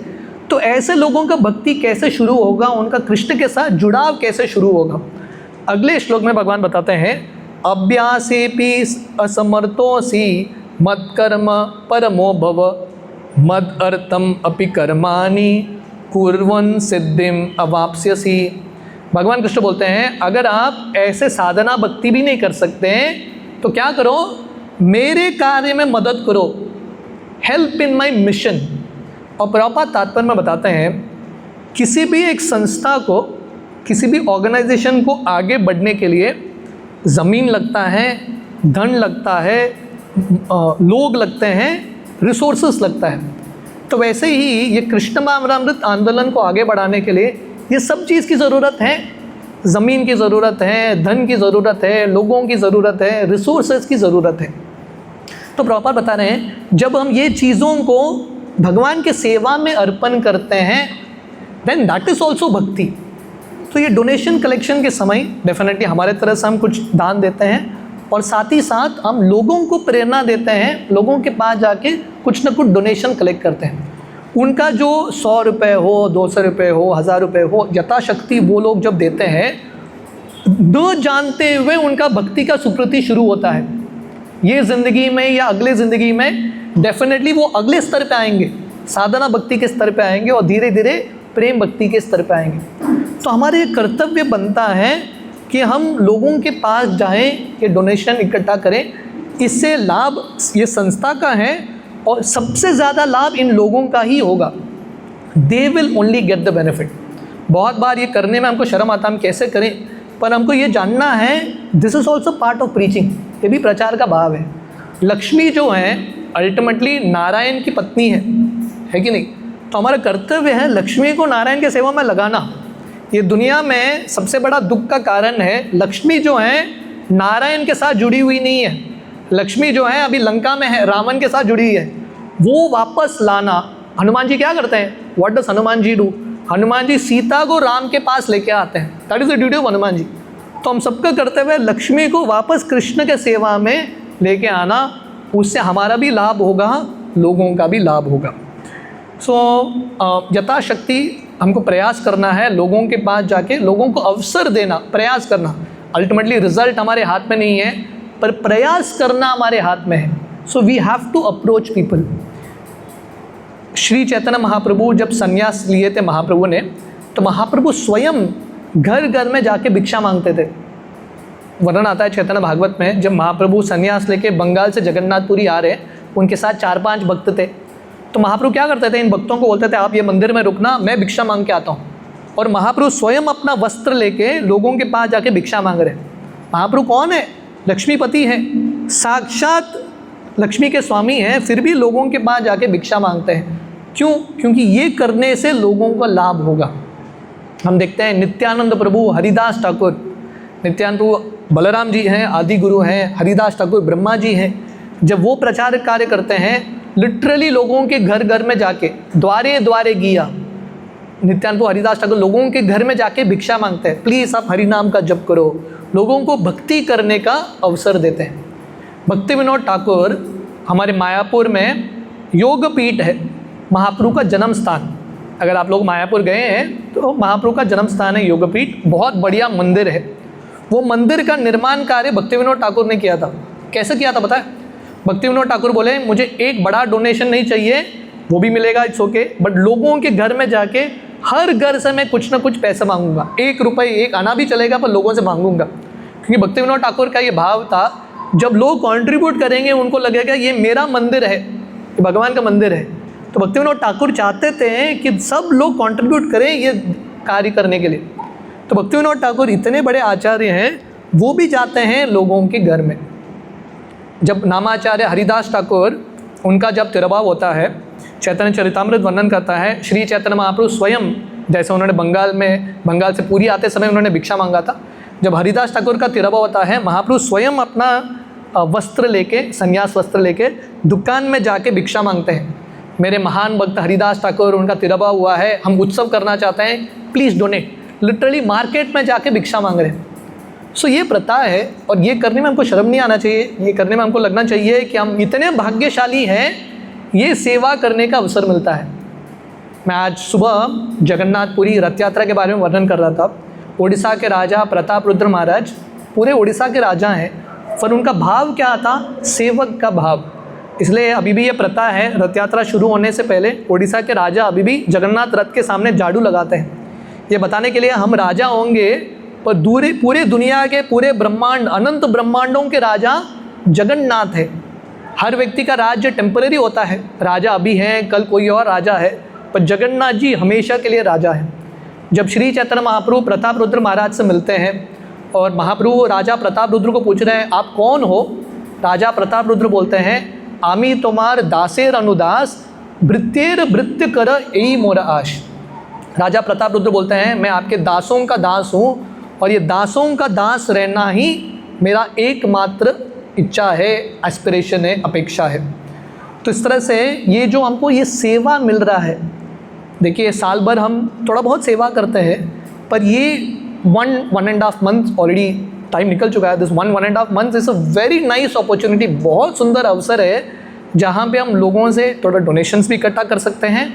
तो ऐसे लोगों का भक्ति कैसे शुरू होगा, उनका कृष्ण के साथ जुड़ाव कैसे शुरू होगा। अगले श्लोक में भगवान बताते हैं अभ्यासेपि असमर्थोऽसि मत्कर्म परमो भव मद अर्थम अपि कर्माणि कुर्वन् सिद्धिम अवाप्स्यसि। भगवान कृष्ण बोलते हैं अगर आप ऐसे साधना भक्ति भी नहीं कर सकते हैं तो क्या करो, मेरे कार्य में मदद करो, हेल्प इन माय मिशन। और प्रभुपाद तात्पर्य में बताते हैं किसी भी एक संस्था को, किसी भी ऑर्गेनाइजेशन को आगे बढ़ने के लिए ज़मीन लगता है, धन लगता है, लोग लगते हैं, रिसोर्सेस लगता है। तो वैसे ही ये कृष्ण भावनामृत आंदोलन को आगे बढ़ाने के लिए ये सब चीज़ की ज़रूरत है, ज़मीन की ज़रूरत है, धन की ज़रूरत है, लोगों की ज़रूरत है, रिसोर्सेज की ज़रूरत है। तो प्रभुपाद बता रहे हैं जब हम ये चीज़ों को भगवान के सेवा में अर्पण करते हैं देन दैट इज़ ऑल्सो भक्ति। तो ये डोनेशन कलेक्शन के समय डेफिनेटली हमारे तरफ से हम कुछ दान देते हैं और साथ ही साथ हम लोगों को प्रेरणा देते हैं, लोगों के पास जाके कुछ ना कुछ डोनेशन कलेक्ट करते हैं। उनका जो 100 रुपये हो, 200 रुपये हो, 1000 रुपये हो, यथाशक्ति वो लोग जब देते हैं, न जानते हुए उनका भक्ति का सुकृति शुरू होता है। ये ज़िंदगी में या अगले ज़िंदगी में डेफिनेटली वो अगले स्तर पे आएंगे, साधना भक्ति के स्तर पे आएंगे और धीरे धीरे प्रेम भक्ति के स्तर पे आएंगे। तो हमारे कर्तव्य बनता है कि हम लोगों के पास जाएं, ये डोनेशन इकट्ठा करें। इससे लाभ ये संस्था का है और सबसे ज़्यादा लाभ इन लोगों का ही होगा। They will only get the benefit. बहुत बार ये करने में हमको शर्म आता है, हम कैसे करें, पर हमको ये जानना है this is also part of preaching, ये भी प्रचार का भाव है। लक्ष्मी जो है अल्टीमेटली नारायण की पत्नी है कि नहीं? तो हमारा कर्तव्य है लक्ष्मी को नारायण के सेवा में लगाना। ये दुनिया में सबसे बड़ा दुख का कारण है, लक्ष्मी जो है नारायण के साथ जुड़ी हुई नहीं है। लक्ष्मी जो है अभी लंका में है, रावण के साथ जुड़ी है, वो वापस लाना। हनुमान जी क्या करते हैं? What does Hanuman ji do? Hanuman ji Sita को राम के पास लेके आते हैं, that is the duty of Hanuman ji. तो हम सबका कर्तव्य है लक्ष्मी को वापस कृष्ण के सेवा में लेके आना, उससे हमारा भी लाभ होगा, लोगों का भी लाभ होगा। यथाशक्ति हमको प्रयास करना है, लोगों के पास जाके लोगों को अवसर देना, प्रयास करना। अल्टीमेटली रिजल्ट हमारे हाथ में नहीं है, पर प्रयास करना हमारे हाथ में है। So we have to approach people. Shri Chaitanya Mahaprabhu जब संन्यास लिए थे महाप्रभु ने, तो महाप्रभु स्वयं घर घर में जाके भिक्षा मांगते थे। वर्णन आता है चैतन्य भागवत में, जब महाप्रभु संन्यास लेके बंगाल से जगन्नाथपुरी आ रहे, उनके साथ 4-5 भक्त थे। तो महाप्रभु क्या करते थे, इन भक्तों को बोलते थे आप ये मंदिर में रुकना, मैं भिक्षा मांग के आता हूँ। और महाप्रभु स्वयं अपना वस्त्र लेके लोगों के पास जाके भिक्षा मांग रहे। महाप्रभु कौन है? लक्ष्मीपति हैं, साक्षात लक्ष्मी के स्वामी हैं, फिर भी लोगों के पास जाके भिक्षा मांगते हैं। क्यों? क्योंकि ये करने से लोगों को लाभ होगा। हम देखते हैं नित्यानंद प्रभु, हरिदास ठाकुर, नित्यानंद प्रभु बलराम जी हैं, आदि गुरु हैं, हरिदास ठाकुर ब्रह्मा जी हैं। जब वो प्रचार कार्य करते हैं, लिटरली लोगों के घर घर में जाके, द्वारे द्वारे गिया, नित्यानंद प्रभु हरिदास ठाकुर लोगों के घर में जाके भिक्षा मांगते हैं, प्लीज़ आप हरि नाम का जप करो, लोगों को भक्ति करने का अवसर देते हैं। भक्ति विनोद ठाकुर हमारे मायापुर में योग पीठ है, महाप्रभु का जन्म स्थान। अगर आप लोग मायापुर गए हैं तो महाप्रभु का जन्म स्थान है योगपीठ, बहुत बढ़िया मंदिर है। वो मंदिर का निर्माण कार्य भक्ति विनोद ठाकुर ने किया था। कैसे किया था पता है? भक्ति विनोद ठाकुर बोले मुझे एक बड़ा डोनेशन नहीं चाहिए, वो भी मिलेगा, इट्स ओके, बट लोगों के घर में जाके हर घर से मैं कुछ ना कुछ पैसा मांगूंगा, 1 रुपये, 1 आना भी चलेगा, पर लोगों से मांगूंगा। क्योंकि भक्ति विनोद ठाकुर का ये भाव था, जब लोग कॉन्ट्रीब्यूट करेंगे उनको लगेगा ये मेरा मंदिर है, ये भगवान का मंदिर है। तो भक्ति विनोद ठाकुर चाहते थे कि सब लोग कंट्रीब्यूट करें ये कार्य करने के लिए। तो भक्ति विनोद ठाकुर इतने बड़े आचार्य हैं, वो भी जाते हैं लोगों के घर में। जब नामाचार्य हरिदास ठाकुर, उनका जब तिरुभाव होता है, चैतन्य चरितामृत वर्णन करता है, श्री चैतन्य महाप्रभु स्वयं, जैसे उन्होंने बंगाल से पूरी आते समय उन्होंने भिक्षा मांगा था, जब हरिदास ठाकुर का तिरुभाव होता है, महाप्रभु स्वयं अपना वस्त्र लेके, संन्यास वस्त्र लेके दुकान में जाके भिक्षा मांगते हैं। मेरे महान भक्त हरिदास ठाकुर, उनका तिरुभाव हुआ है, हम उत्सव करना चाहते हैं, प्लीज़ डोनेट। लिटरली मार्केट में जाके भिक्षा मांग रहे हैं। सो ये प्रथा है, और ये करने में हमको शर्म नहीं आना चाहिए, ये करने में हमको लगना चाहिए कि हम इतने भाग्यशाली हैं, ये सेवा करने का अवसर मिलता है। मैं आज सुबह जगन्नाथपुरी रथ यात्रा के बारे में वर्णन कर रहा था। उड़ीसा के राजा प्रताप रुद्र महाराज पूरे उड़ीसा के राजा हैं, पर उनका भाव क्या था? सेवक का भाव। इसलिए अभी भी ये प्रथा है, रथ यात्रा शुरू होने से पहले उड़ीसा के राजा अभी भी जगन्नाथ रथ के सामने झाड़ू लगाते हैं, ये बताने के लिए हम राजा होंगे, पर पूरे दुनिया के, पूरे ब्रह्मांड, अनंत ब्रह्मांडों के राजा जगन्नाथ है। हर व्यक्ति का राज्य टेम्पररी होता है, राजा अभी है, कल कोई और राजा है, पर जगन्नाथ जी हमेशा के लिए राजा है। जब श्री चैतन्य महाप्रभु प्रताप रुद्र महाराज से मिलते हैं और महाप्रभु राजा प्रताप रुद्र को पूछ रहे हैं आप कौन हो, राजा प्रताप रुद्र बोलते हैं आमी तोमार दासेर अनुदास, भृत्येर भृत्य कर यही मोर आश। राजा प्रताप रुद्र बोलते हैं मैं आपके दासों का दास हूँ, और ये दासों का दास रहना ही मेरा एकमात्र इच्छा है, एस्पिरेशन है, अपेक्षा है। तो इस तरह से ये जो हमको ये सेवा मिल रहा है, देखिए साल भर हम थोड़ा बहुत सेवा करते हैं, पर ये 1.5 मंथ ऑलरेडी टाइम निकल चुका है। This 1.5 month is a very nice opportunity, बहुत सुंदर अवसर है जहाँ पे हम लोगों से थोड़ा डोनेशंस भी इकट्ठा कर सकते हैं,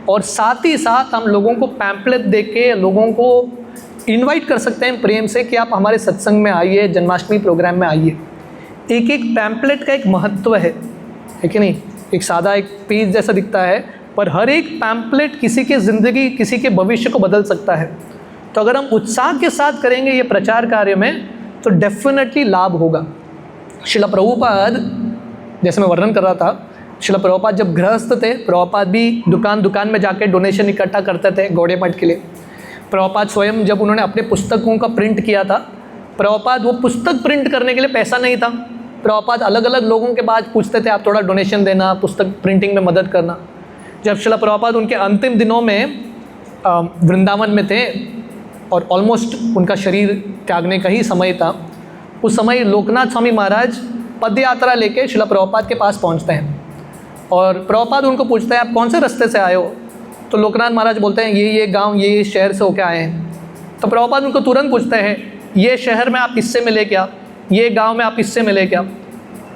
और साथ ही साथ हम लोगों को पैम्पलेट दे के लोगों को इनवाइट कर सकते हैं प्रेम से कि आप हमारे सत्संग में आइए, जन्माष्टमी प्रोग्राम में आइए। एक एक पैम्पलेट का एक महत्व है कि नहीं? एक सादा एक पेज जैसा दिखता है, पर हर एक पैम्पलेट किसी के ज़िंदगी, किसी के भविष्य को बदल सकता है। तो अगर हम उत्साह के साथ करेंगे ये प्रचार कार्य में, तो डेफिनेटली लाभ होगा। श्रील प्रभुपाद, जैसे मैं वर्णन कर रहा था, श्रील प्रभुपाद जब गृहस्थ थे, प्रभुपाद भी दुकान में जाके डोनेशन इकट्ठा करते थे गौड़े मठ के लिए। प्रभुपाद स्वयं जब उन्होंने अपने पुस्तकों का प्रिंट किया था, प्रभुपाद वो पुस्तक प्रिंट करने के लिए पैसा नहीं था, प्रभुपाद अलग अलग लोगों के पास पूछते थे आप थोड़ा डोनेशन देना, पुस्तक प्रिंटिंग में मदद करना। जब श्रील प्रभुपाद उनके अंतिम दिनों में वृंदावन में थे और ऑलमोस्ट उनका शरीर त्यागने का ही समय था, उस समय लोकनाथ स्वामी महाराज पद यात्रा लेके श्रील प्रभुपाद के पास पहुंचते हैं, और प्रभुपाद उनको पूछते हैं आप कौन से रास्ते से आए हो? तो लोकनाथ महाराज बोलते हैं ये गांव, ये शहर से होके आए हैं। तो प्रभुपाद उनको तुरंत पूछते हैं ये शहर में आप किससे मिले क्या, ये गांव में आप किससे मिले क्या?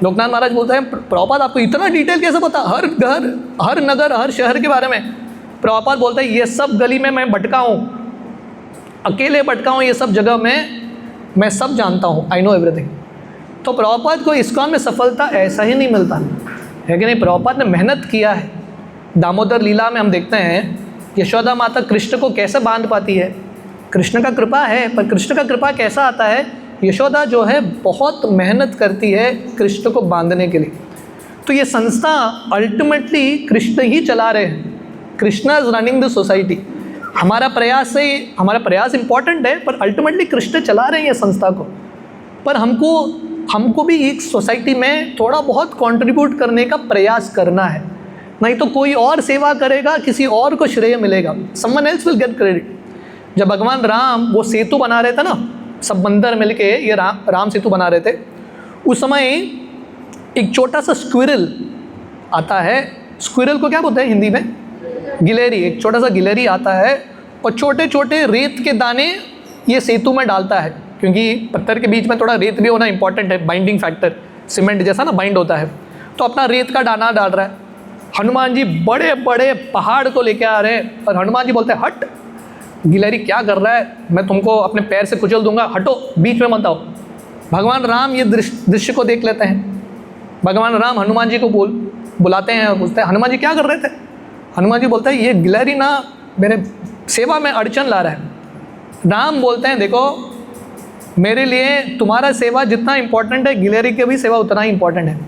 लोकनाथ महाराज बोलते हैं प्रभुपाद आपको इतना डिटेल कैसे पता, हर घर, हर नगर, हर शहर के बारे में? प्रभुपाद बोलते हैं ये सब गली में मैं भटका हूँ, अकेले भटका हूँ, ये सब जगह में मैं सब जानता हूँ, आई नो एवरीथिंग। तो प्रभुपाद को इस्कॉन में सफलता ऐसा ही नहीं मिलता है कि नहीं, प्रभुपाद ने मेहनत किया है। दामोदर लीला में हम देखते हैं यशोदा माता कृष्ण को कैसे बांध पाती है, कृष्ण का कृपा है, पर कृष्ण का कृपा कैसा आता है, यशोदा जो है बहुत मेहनत करती है कृष्ण को बांधने के लिए। तो ये संस्था अल्टीमेटली कृष्ण ही चला रहे हैं, Krishna is running the society. हमारा प्रयास इम्पॉर्टेंट है, पर अल्टीमेटली कृष्ण चला रहे हैं ये संस्था को। पर हमको भी एक सोसाइटी में थोड़ा बहुत कंट्रीब्यूट करने का प्रयास करना है, नहीं तो कोई और सेवा करेगा, किसी और को श्रेय मिलेगा, someone else will get credit. जब भगवान राम वो सेतु बना रहे थे ना, सब बंदर मिलके ये राम सेतु बना रहे थे, उस समय एक छोटा सा स्क्विरल आता है। स्क्विरल को क्या बोलते हैं हिंदी में? गिलहरी। एक छोटा सा गिलहरी आता है और छोटे छोटे रेत के दाने ये सेतु में डालता है, क्योंकि पत्थर के बीच में थोड़ा रेत भी होना इंपॉर्टेंट है, बाइंडिंग फैक्टर, सीमेंट जैसा ना बाइंड होता है। तो अपना रेत का दाना डाल रहा है। हनुमान जी बड़े बड़े पहाड़ को लेके आ रहे हैं और हनुमान जी बोलते हैं हट, गिलहरी क्या कर रहा है, मैं तुमको अपने पैर से कुचल दूंगा, हटो, बीच में मत आओ। भगवान राम ये दृश्य को देख लेते हैं। भगवान राम हनुमान जी को बुलाते हैं और पूछते हैं हनुमान जी क्या कर रहे थे। हनुमान जी बोलते हैं ये गिलहरी ना मेरे सेवा में अड़चन ला रहा है। राम बोलते हैं देखो मेरे लिए तुम्हारा सेवा जितना इम्पोर्टेंट है, गिलहरी की भी सेवा उतना ही इम्पोर्टेंट है।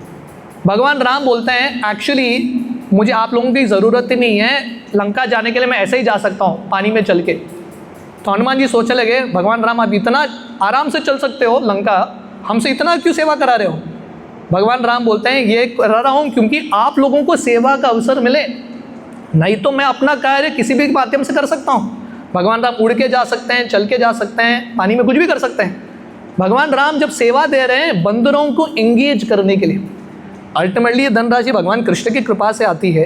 भगवान राम बोलते हैं एक्चुअली मुझे आप लोगों की ज़रूरत ही नहीं है, लंका जाने के लिए मैं ऐसे ही जा सकता हूँ पानी में चल के। तो हनुमान जी सोचने लगे भगवान राम आप इतना आराम से चल सकते हो लंका, हमसे इतना क्यों सेवा करा रहे हो। भगवान राम बोलते हैं ये करा रहा हूँ क्योंकि आप लोगों को सेवा का अवसर मिले, नहीं तो मैं अपना कार्य किसी भी माध्यम से कर सकता हूँ। भगवान राम उड़ के जा सकते हैं, चल के जा सकते हैं, पानी में कुछ भी कर सकते हैं। भगवान राम जब सेवा दे रहे हैं बंदरों को इंगेज करने के लिए, अल्टीमेटली ये धनराशि भगवान कृष्ण की कृपा से आती है,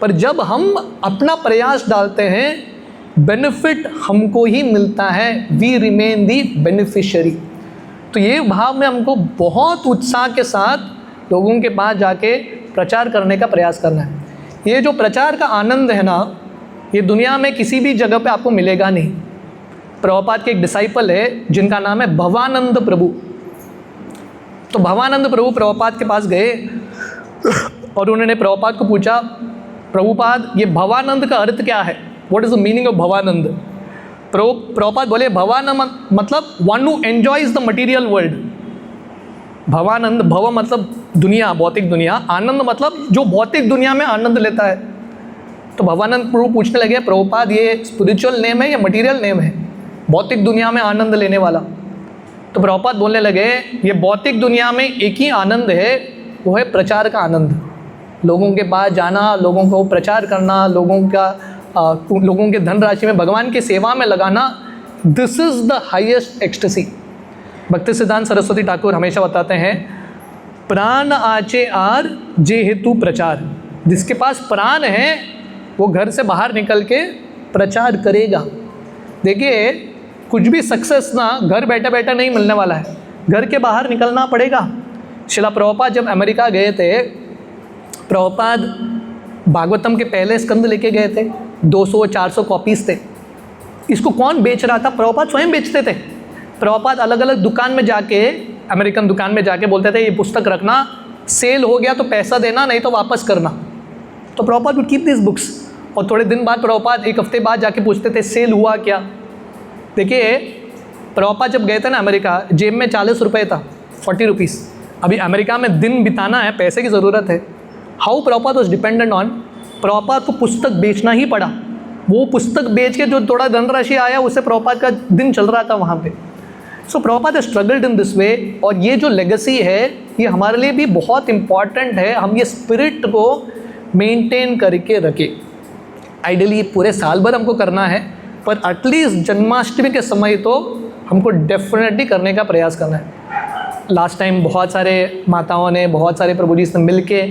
पर जब हम अपना प्रयास डालते हैं बेनिफिट हमको ही मिलता है, वी रिमेन दी बेनिफिशियरी। तो ये भाव में हमको बहुत उत्साह के साथ लोगों के पास जाके प्रचार करने का प्रयास करना है। ये जो प्रचार का आनंद है ना, ये दुनिया में किसी भी जगह पे आपको मिलेगा नहीं। प्रभुपाद के एक डिसाइपल है जिनका नाम है भवानंद प्रभु। तो भवानंद प्रभु प्रभुपाद के पास गए और उन्होंने प्रभुपाद को पूछा प्रभुपाद ये भवानंद का अर्थ क्या है, what is the meaning of Bhavanand. Prabhupada बोले भवानंद मतलब one who enjoys the material world. Bhavanand, भव मतलब दुनिया, भौतिक दुनिया, आनंद मतलब जो भौतिक दुनिया में आनंद लेता है। तो भवानंद प्रभु पूछने लगे प्रभुपाद ये स्पिरिचुअल नेम है या मटीरियल नेम है, भौतिक दुनिया में आनंद लेने वाला। तो प्रभुपाद बोलने लगे ये भौतिक दुनिया में एक ही आनंद है, वो है प्रचार का आनंद। लोगों के पास जाना, लोगों को प्रचार करना, लोगों के धनराशि में भगवान की सेवा में लगाना, this is the highest ecstasy. भक्ति सिद्धांत सरस्वती ठाकुर हमेशा बताते हैं प्राण आचे आर जे हेतु प्रचार। जिसके पास प्राण है वो घर से बाहर निकल के प्रचार करेगा। देखिए कुछ भी सक्सेस ना घर बैठे बैठे नहीं मिलने वाला है, घर के बाहर निकलना पड़ेगा। शिला प्रभुपाद जब अमेरिका गए थे, प्रभुपाद भागवतम के पहले स्कंद लेके गए थे, 200-400 कॉपीज़ थे। इसको कौन बेच रहा था? प्रभुपाद स्वयं बेचते थे। प्रभुपाद अलग अलग दुकान में जाके, अमेरिकन दुकान में जाके बोलते थे ये पुस्तक रखना, सेल हो गया तो पैसा देना, नहीं तो वापस करना। तो Prabhupada would keep this books. और थोड़े दिन बाद प्रभुपाद एक हफ्ते बाद जाके पूछते थे सेल हुआ क्या। देखिए प्रभुपाद जब गए थे ना अमेरिका, जेब में 40 रुपये था, 40 रुपीज़। अभी अमेरिका में दिन बिताना है, पैसे की ज़रूरत है। How Prabhupada was dependent on, Prabhupada को पुस्तक बेचना ही पड़ा। वो पुस्तक बेच के जो थोड़ा धनराशि आया उससे प्रभुपाद का दिन चल रहा था वहाँ पे। So Prabhupada struggled in this way. और ये जो लेगेसी है ये हमारे लिए भी बहुत इम्पॉर्टेंट है, हम ये स्पिरिट को मेंटेन करके रखें। आइडियली पूरे साल भर हमको करना है, पर एटलीस्ट जन्माष्टमी के समय तो हमको डेफिनेटली करने का प्रयास करना है। लास्ट टाइम बहुत सारे माताओं ने, बहुत सारे प्रभु जी से मिल के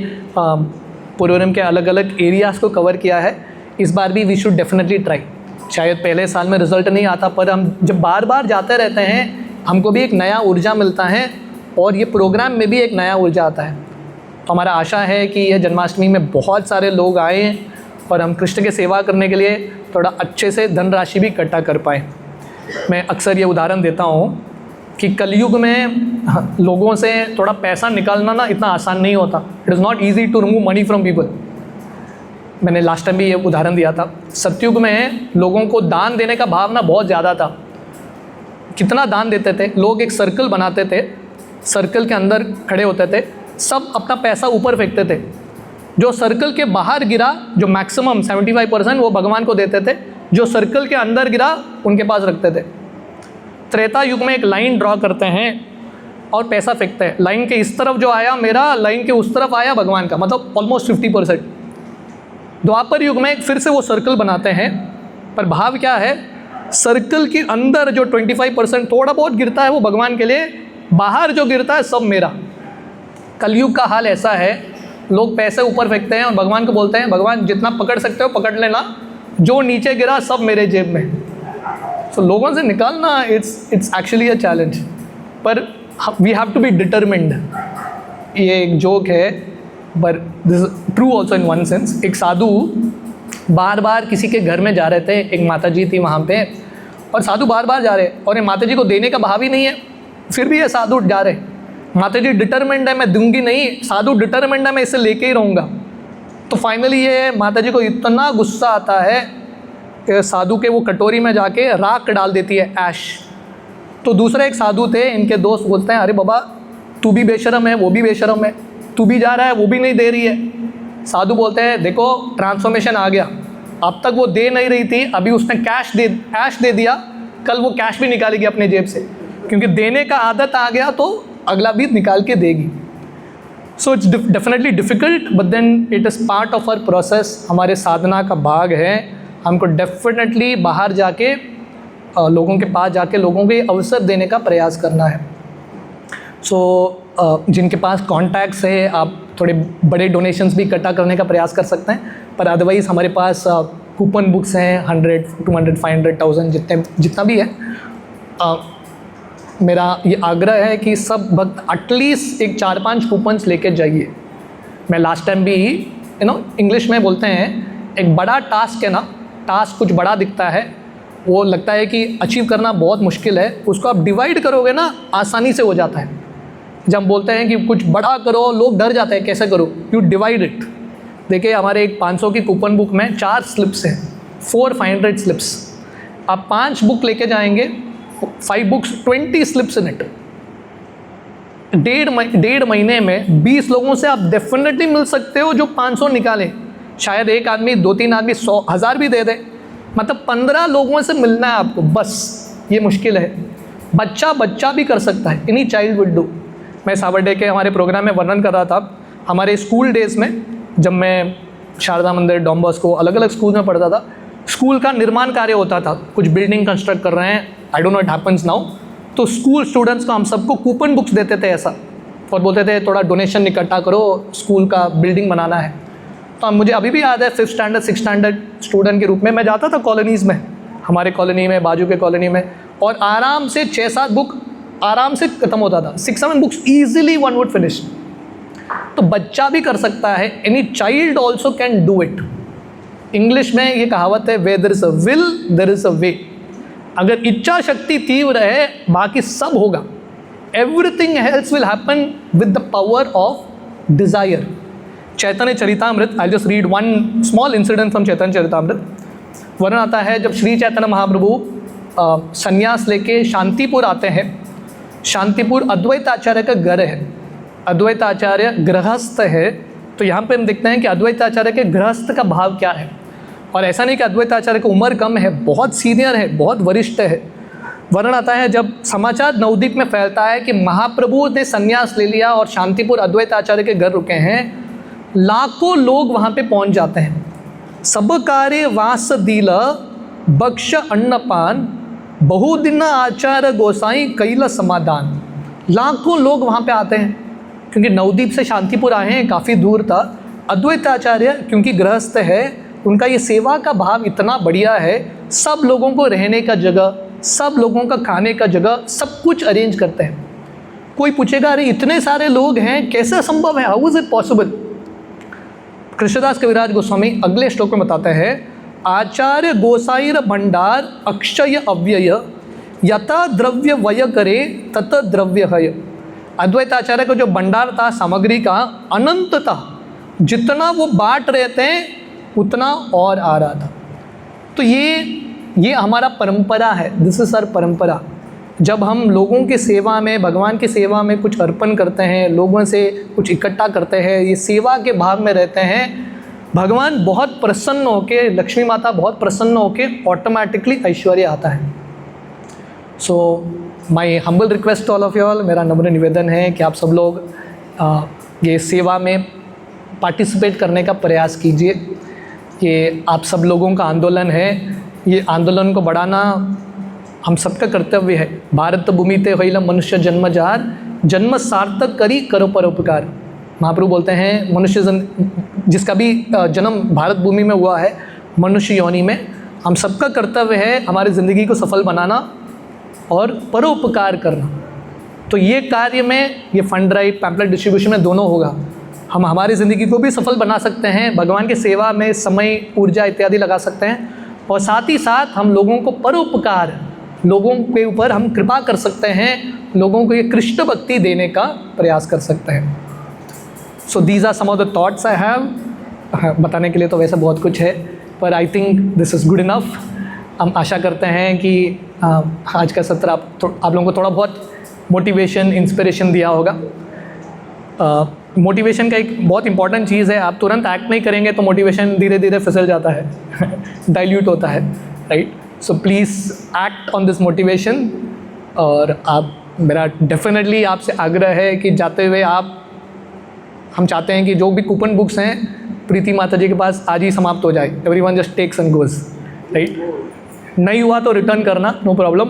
पुरोरम के अलग अलग एरियाज़ को कवर किया है। इस बार भी वी शुड डेफिनेटली ट्राई। शायद पहले साल में रिजल्ट नहीं आता, पर हम जब बार बार जाते रहते हैं हमको भी एक नया ऊर्जा मिलता है और ये प्रोग्राम में भी एक नया ऊर्जा आता है। तो हमारा आशा है कि यह जन्माष्टमी में बहुत सारे लोग आएँ और हम कृष्ण के सेवा करने के लिए थोड़ा अच्छे से धनराशि भी इकट्ठा कर पाए। मैं अक्सर ये उदाहरण देता हूँ कि कलयुग में लोगों से थोड़ा पैसा निकालना ना इतना आसान नहीं होता। It is not easy to remove money from people. मैंने लास्ट टाइम भी ये उदाहरण दिया था। सतयुग में लोगों को दान देने का भावना बहुत ज़्यादा था। कितना दान देते थे लोग, एक सर्कल बनाते थे, सर्कल के अंदर खड़े होते थे, सब अपना पैसा ऊपर फेंकते थे। जो सर्कल के बाहर गिरा, जो मैक्सिमम 75% वो भगवान को देते थे, जो सर्कल के अंदर गिरा उनके पास रखते थे। त्रेता युग में एक लाइन ड्रॉ करते हैं और पैसा फेंकते हैं। लाइन के इस तरफ जो आया मेरा, लाइन के उस तरफ आया भगवान का, मतलब ऑलमोस्ट 50%। द्वापर युग में फिर से वो सर्कल बनाते हैं, पर भाव क्या है, सर्कल के अंदर जो 25% थोड़ा बहुत गिरता है वो भगवान के लिए, बाहर जो गिरता है सब मेरा। कलयुग का हाल ऐसा है, लोग पैसे ऊपर फेंकते हैं और भगवान को बोलते हैं भगवान जितना पकड़ सकते हो पकड़ लेना, जो नीचे गिरा सब मेरे जेब में। तो लोगों से निकालना इट्स एक्चुअली अ चैलेंज, पर we have to be determined. ये एक जोक है, पर this true also in one sense. एक साधु बार बार किसी के घर में जा रहे थे, एक माता जी थी वहाँ पे, और साधु बार बार जा रहे और ये माता जी को देने का भाव ही नहीं है, फिर भी ये साधु जा रहे। माता जी डिटरमिन्ड है मैं दूंगी नहीं, साधु डिटरमिन्ड है मैं इसे लेके ही रहूँगा। तो फाइनली ये माता जी को इतना गुस्सा आता है कि साधु के वो कटोरी में जाके राख डाल देती है, ऐश। तो दूसरे एक साधु थे, इनके दोस्त बोलते हैं अरे बाबा तू भी बेशरम है, वो भी बेशरम है, तू भी जा रहा है वो भी नहीं दे रही है। साधु बोलते हैं देखो ट्रांसफॉर्मेशन आ गया, अब तक वो दे नहीं रही थी, अभी उसने ऐश दे दिया, कल वो कैश भी निकालेगी अपने जेब से, क्योंकि देने का आदत आ गया तो अगला भी निकाल के देगी। So it's definitely difficult, but then it is part of our process, हमारे साधना का भाग है। हमको डेफिनेटली बाहर जाके लोगों के पास जाके लोगों को ये अवसर देने का प्रयास करना है। सो जिनके पास कॉन्टैक्ट्स है आप थोड़े बड़े डोनेशंस भी इकट्ठा करने का प्रयास कर सकते हैं, पर अदरवाइज़ हमारे पास कूपन बुक्स हैं 100, 200, 500, 1000 जितना भी है। मेरा ये आग्रह है कि सब भक्त एटलीस्ट एक 4-5 कूपन्स लेके जाइए। मैं लास्ट टाइम भी इंग्लिश में बोलते हैं एक बड़ा टास्क है ना, टास्क कुछ बड़ा दिखता है, वो लगता है कि अचीव करना बहुत मुश्किल है, उसको आप डिवाइड करोगे ना आसानी से हो जाता है। जब हम बोलते हैं कि कुछ बड़ा करो, लोग डर जाते हैं कैसे करो, यू डिवाइड इट। देखिए हमारे एक 500 की कूपन बुक में 4 स्लिप्स हैं, 400 स्लिप्स। आप 5 बुक लेके जाएंगे, 5 बुक्स 20 स्लिप्स इन इट। डेढ़ महीने में 20 लोगों से आप डेफिनेटली मिल सकते हो जो 500 निकालें। शायद एक आदमी 2-3 आदमी 100,000 भी दे दे, मतलब 15 लोगों से मिलना है आपको, बस ये मुश्किल है। बच्चा भी कर सकता है, एनी चाइल्ड विल डू। मैं सावरडे के हमारे प्रोग्राम में वर्णन कर रहा था, हमारे स्कूल डेज़ में जब मैं शारदा मंदिर, डॉन बॉस्को अलग अलग स्कूल में पढ़ता था, स्कूल का निर्माण कार्य होता था, कुछ बिल्डिंग कंस्ट्रक्ट कर रहे हैं, I don't know it happens now. तो स्कूल स्टूडेंट्स को हम सबको कूपन बुक्स देते थे ऐसा, और बोलते थे थोड़ा डोनेशन इकट्ठा करो, स्कूल का बिल्डिंग बनाना है। तो मुझे अभी भी याद है 5th standard 6th standard student के रूप में मैं जाता था कॉलोनीज़ में, हमारे कॉलोनी में, बाजू के कॉलोनी में, और आराम से 6-7 बुक आराम से ख़त्म होता था, 6-7 books easily one would finish. तो बच्चा भी कर सकता है, any child also can do it. English में ये कहावत है, where there is a will there is a way. अगर इच्छा शक्ति तीव्र है बाकी सब होगा, everything else will happen with the power of desire. Chaitanya Charitamrita, I just read one small incident from Chaitanya Charitamrita. वर्णन आता है जब श्री चैतन्य महाप्रभु संन्यास लेके शांतिपुर आते हैं। शांतिपुर अद्वैत आचार्य का घर है, अद्वैत आचार्य गृहस्थ है। तो यहाँ पे हम देखते हैं कि अद्वैत आचार्य के गृहस्थ का भाव क्या है। और ऐसा नहीं कि अद्वैत आचार्य की उम्र कम है, बहुत सीनियर है, बहुत वरिष्ठ है। वर्णन आता है जब समाचार नवद्वीप में फैलता है कि महाप्रभु ने संन्यास ले लिया और शांतिपुर अद्वैत आचार्य के घर रुके हैं, लाखों लोग वहाँ पे पहुँच जाते हैं। सब कार्य वास दिल बक्ष अन्नपान, बहुदिन आचार्य गोसाई कैल समाधान। लाखों लोग वहाँ पे आते हैं, क्योंकि नवद्वीप से शांतिपुर आए हैं, काफ़ी दूर था। अद्वैत आचार्य क्योंकि गृहस्थ है, उनका ये सेवा का भाव इतना बढ़िया है, सब लोगों को रहने का जगह, सब लोगों का खाने का जगह, सब कुछ अरेंज करते हैं। कोई पूछेगा अरे इतने सारे लोग हैं कैसे संभव है, how is it possible? Krishnadas Kaviraj Goswami अगले श्लोक में बताते हैं, आचार्य गोसाईर भंडार अक्षय अव्यय यथा द्रव्य वय करे तत द्रव्य हय। अद्वैत आचार्य का जो भंडार था सामग्री का, अनंत था, जितना वो बांट रहे थे उतना और आ रहा था। तो ये हमारा परंपरा है, दिस इज आवर परंपरा। जब हम लोगों की सेवा में, भगवान की सेवा में कुछ अर्पण करते हैं, लोगों से कुछ इकट्ठा करते हैं, ये सेवा के भाव में रहते हैं, भगवान बहुत प्रसन्न होके, लक्ष्मी माता बहुत प्रसन्न होके ऑटोमेटिकली ऐश्वर्य आता है। So my humble request to all of you all, मेरा नम्र निवेदन है कि आप सब लोग ये सेवा में पार्टिसिपेट करने का प्रयास कीजिए। ये आप सब लोगों का आंदोलन है, ये आंदोलन को बढ़ाना हम सबका कर्तव्य है। भारत भूमि ते होइला मनुष्य जन्म जार, जन्म सार्थक करी करो परोपकार। महाप्रभु बोलते हैं मनुष्य जिसका भी जन्म भारत भूमि में हुआ है, मनुष्य योनि में, हम सबका कर्तव्य है हमारी ज़िंदगी को सफल बनाना और परोपकार करना। तो ये कार्य में, ये फंड ड्राइव, पैम्पलेट डिस्ट्रीब्यूशन में दोनों होगा। हम हमारी ज़िंदगी को भी सफल बना सकते हैं, भगवान की सेवा में समय, ऊर्जा इत्यादि लगा सकते हैं, और साथ ही साथ हम लोगों को परोपकार, लोगों के ऊपर हम कृपा कर सकते हैं, लोगों को ये कृष्ण भक्ति देने का प्रयास कर सकते हैं। So these are some of the thoughts I have. बताने के लिए तो वैसे बहुत कुछ है, पर I think this is good enough. हम आशा करते हैं कि आज का सत्र आप लोगों को थोड़ा बहुत मोटिवेशन, इंस्पिरेशन दिया होगा। मोटिवेशन का एक बहुत इंपॉर्टेंट चीज़ है, आप तुरंत एक्ट नहीं करेंगे तो मोटिवेशन धीरे धीरे फिसल जाता है डाइल्यूट होता है, right. So please act on this motivation. और आप, मेरा डेफिनेटली आपसे आग्रह है कि जाते हुए हम चाहते हैं कि जो भी कूपन बुक्स हैं प्रीति माता जी के पास आज ही समाप्त हो जाए। Everyone just takes and goes, right. नहीं हुआ तो रिटर्न करना, नो प्रॉब्लम,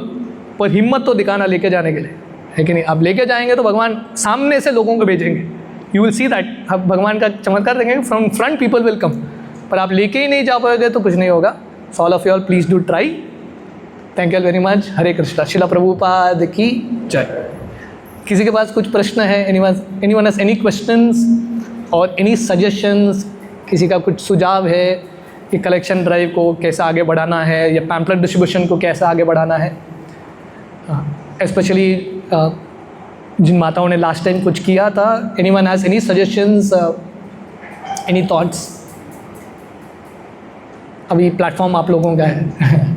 पर हिम्मत तो दिखाना लेके जाने के लिए, है कि नहीं। आप लेके जाएंगे तो भगवान सामने से लोगों को भेजेंगे, यू विल सी दैट। आप भगवान का चमत्कार देखेंगे, from front people will come. पर आप लेके ही नहीं जा पाओगे तो कुछ नहीं होगा। So all of you all please do try. Thank you very much. Hare Krishna. Srila Prabhupada की जय। किसी के पास कुछ प्रश्न है? एनीवन हैज़ एनी क्वेश्चंस और एनी सजेशंस? किसी का कुछ सुझाव है कि कलेक्शन ड्राइव को कैसे आगे बढ़ाना है, या पैम्पलेट डिस्ट्रीब्यूशन को कैसे आगे बढ़ाना है? स्पेशली जिन माताओं ने लास्ट टाइम कुछ किया था, anyone has any suggestions, any thoughts? अभी प्लेटफॉर्म आप लोगों का है।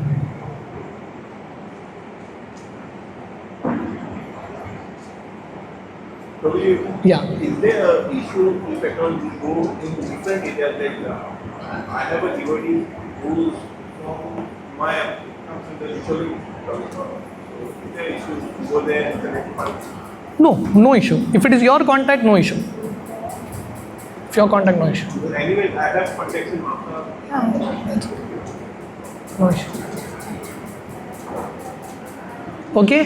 Yeah. Is there an issue if at all we go in different areas? Like I have a devotee who is from my comes in the literally. So is there an issue to go there and connect funds? No issue. If it is your contact, no issue. If your contact, no issue. Because anyway, I have contacts in Mata. That's okay. No issue. Okay,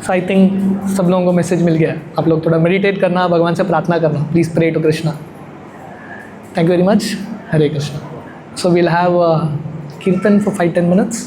so I think सब लोगों को मैसेज मिल गया। आप लोग थोड़ा मेडिटेट करना, भगवान से प्रार्थना करना। Please pray to Krishna. Thank you very much. Hare Krishna. So we'll have kirtan for 5-10 minutes.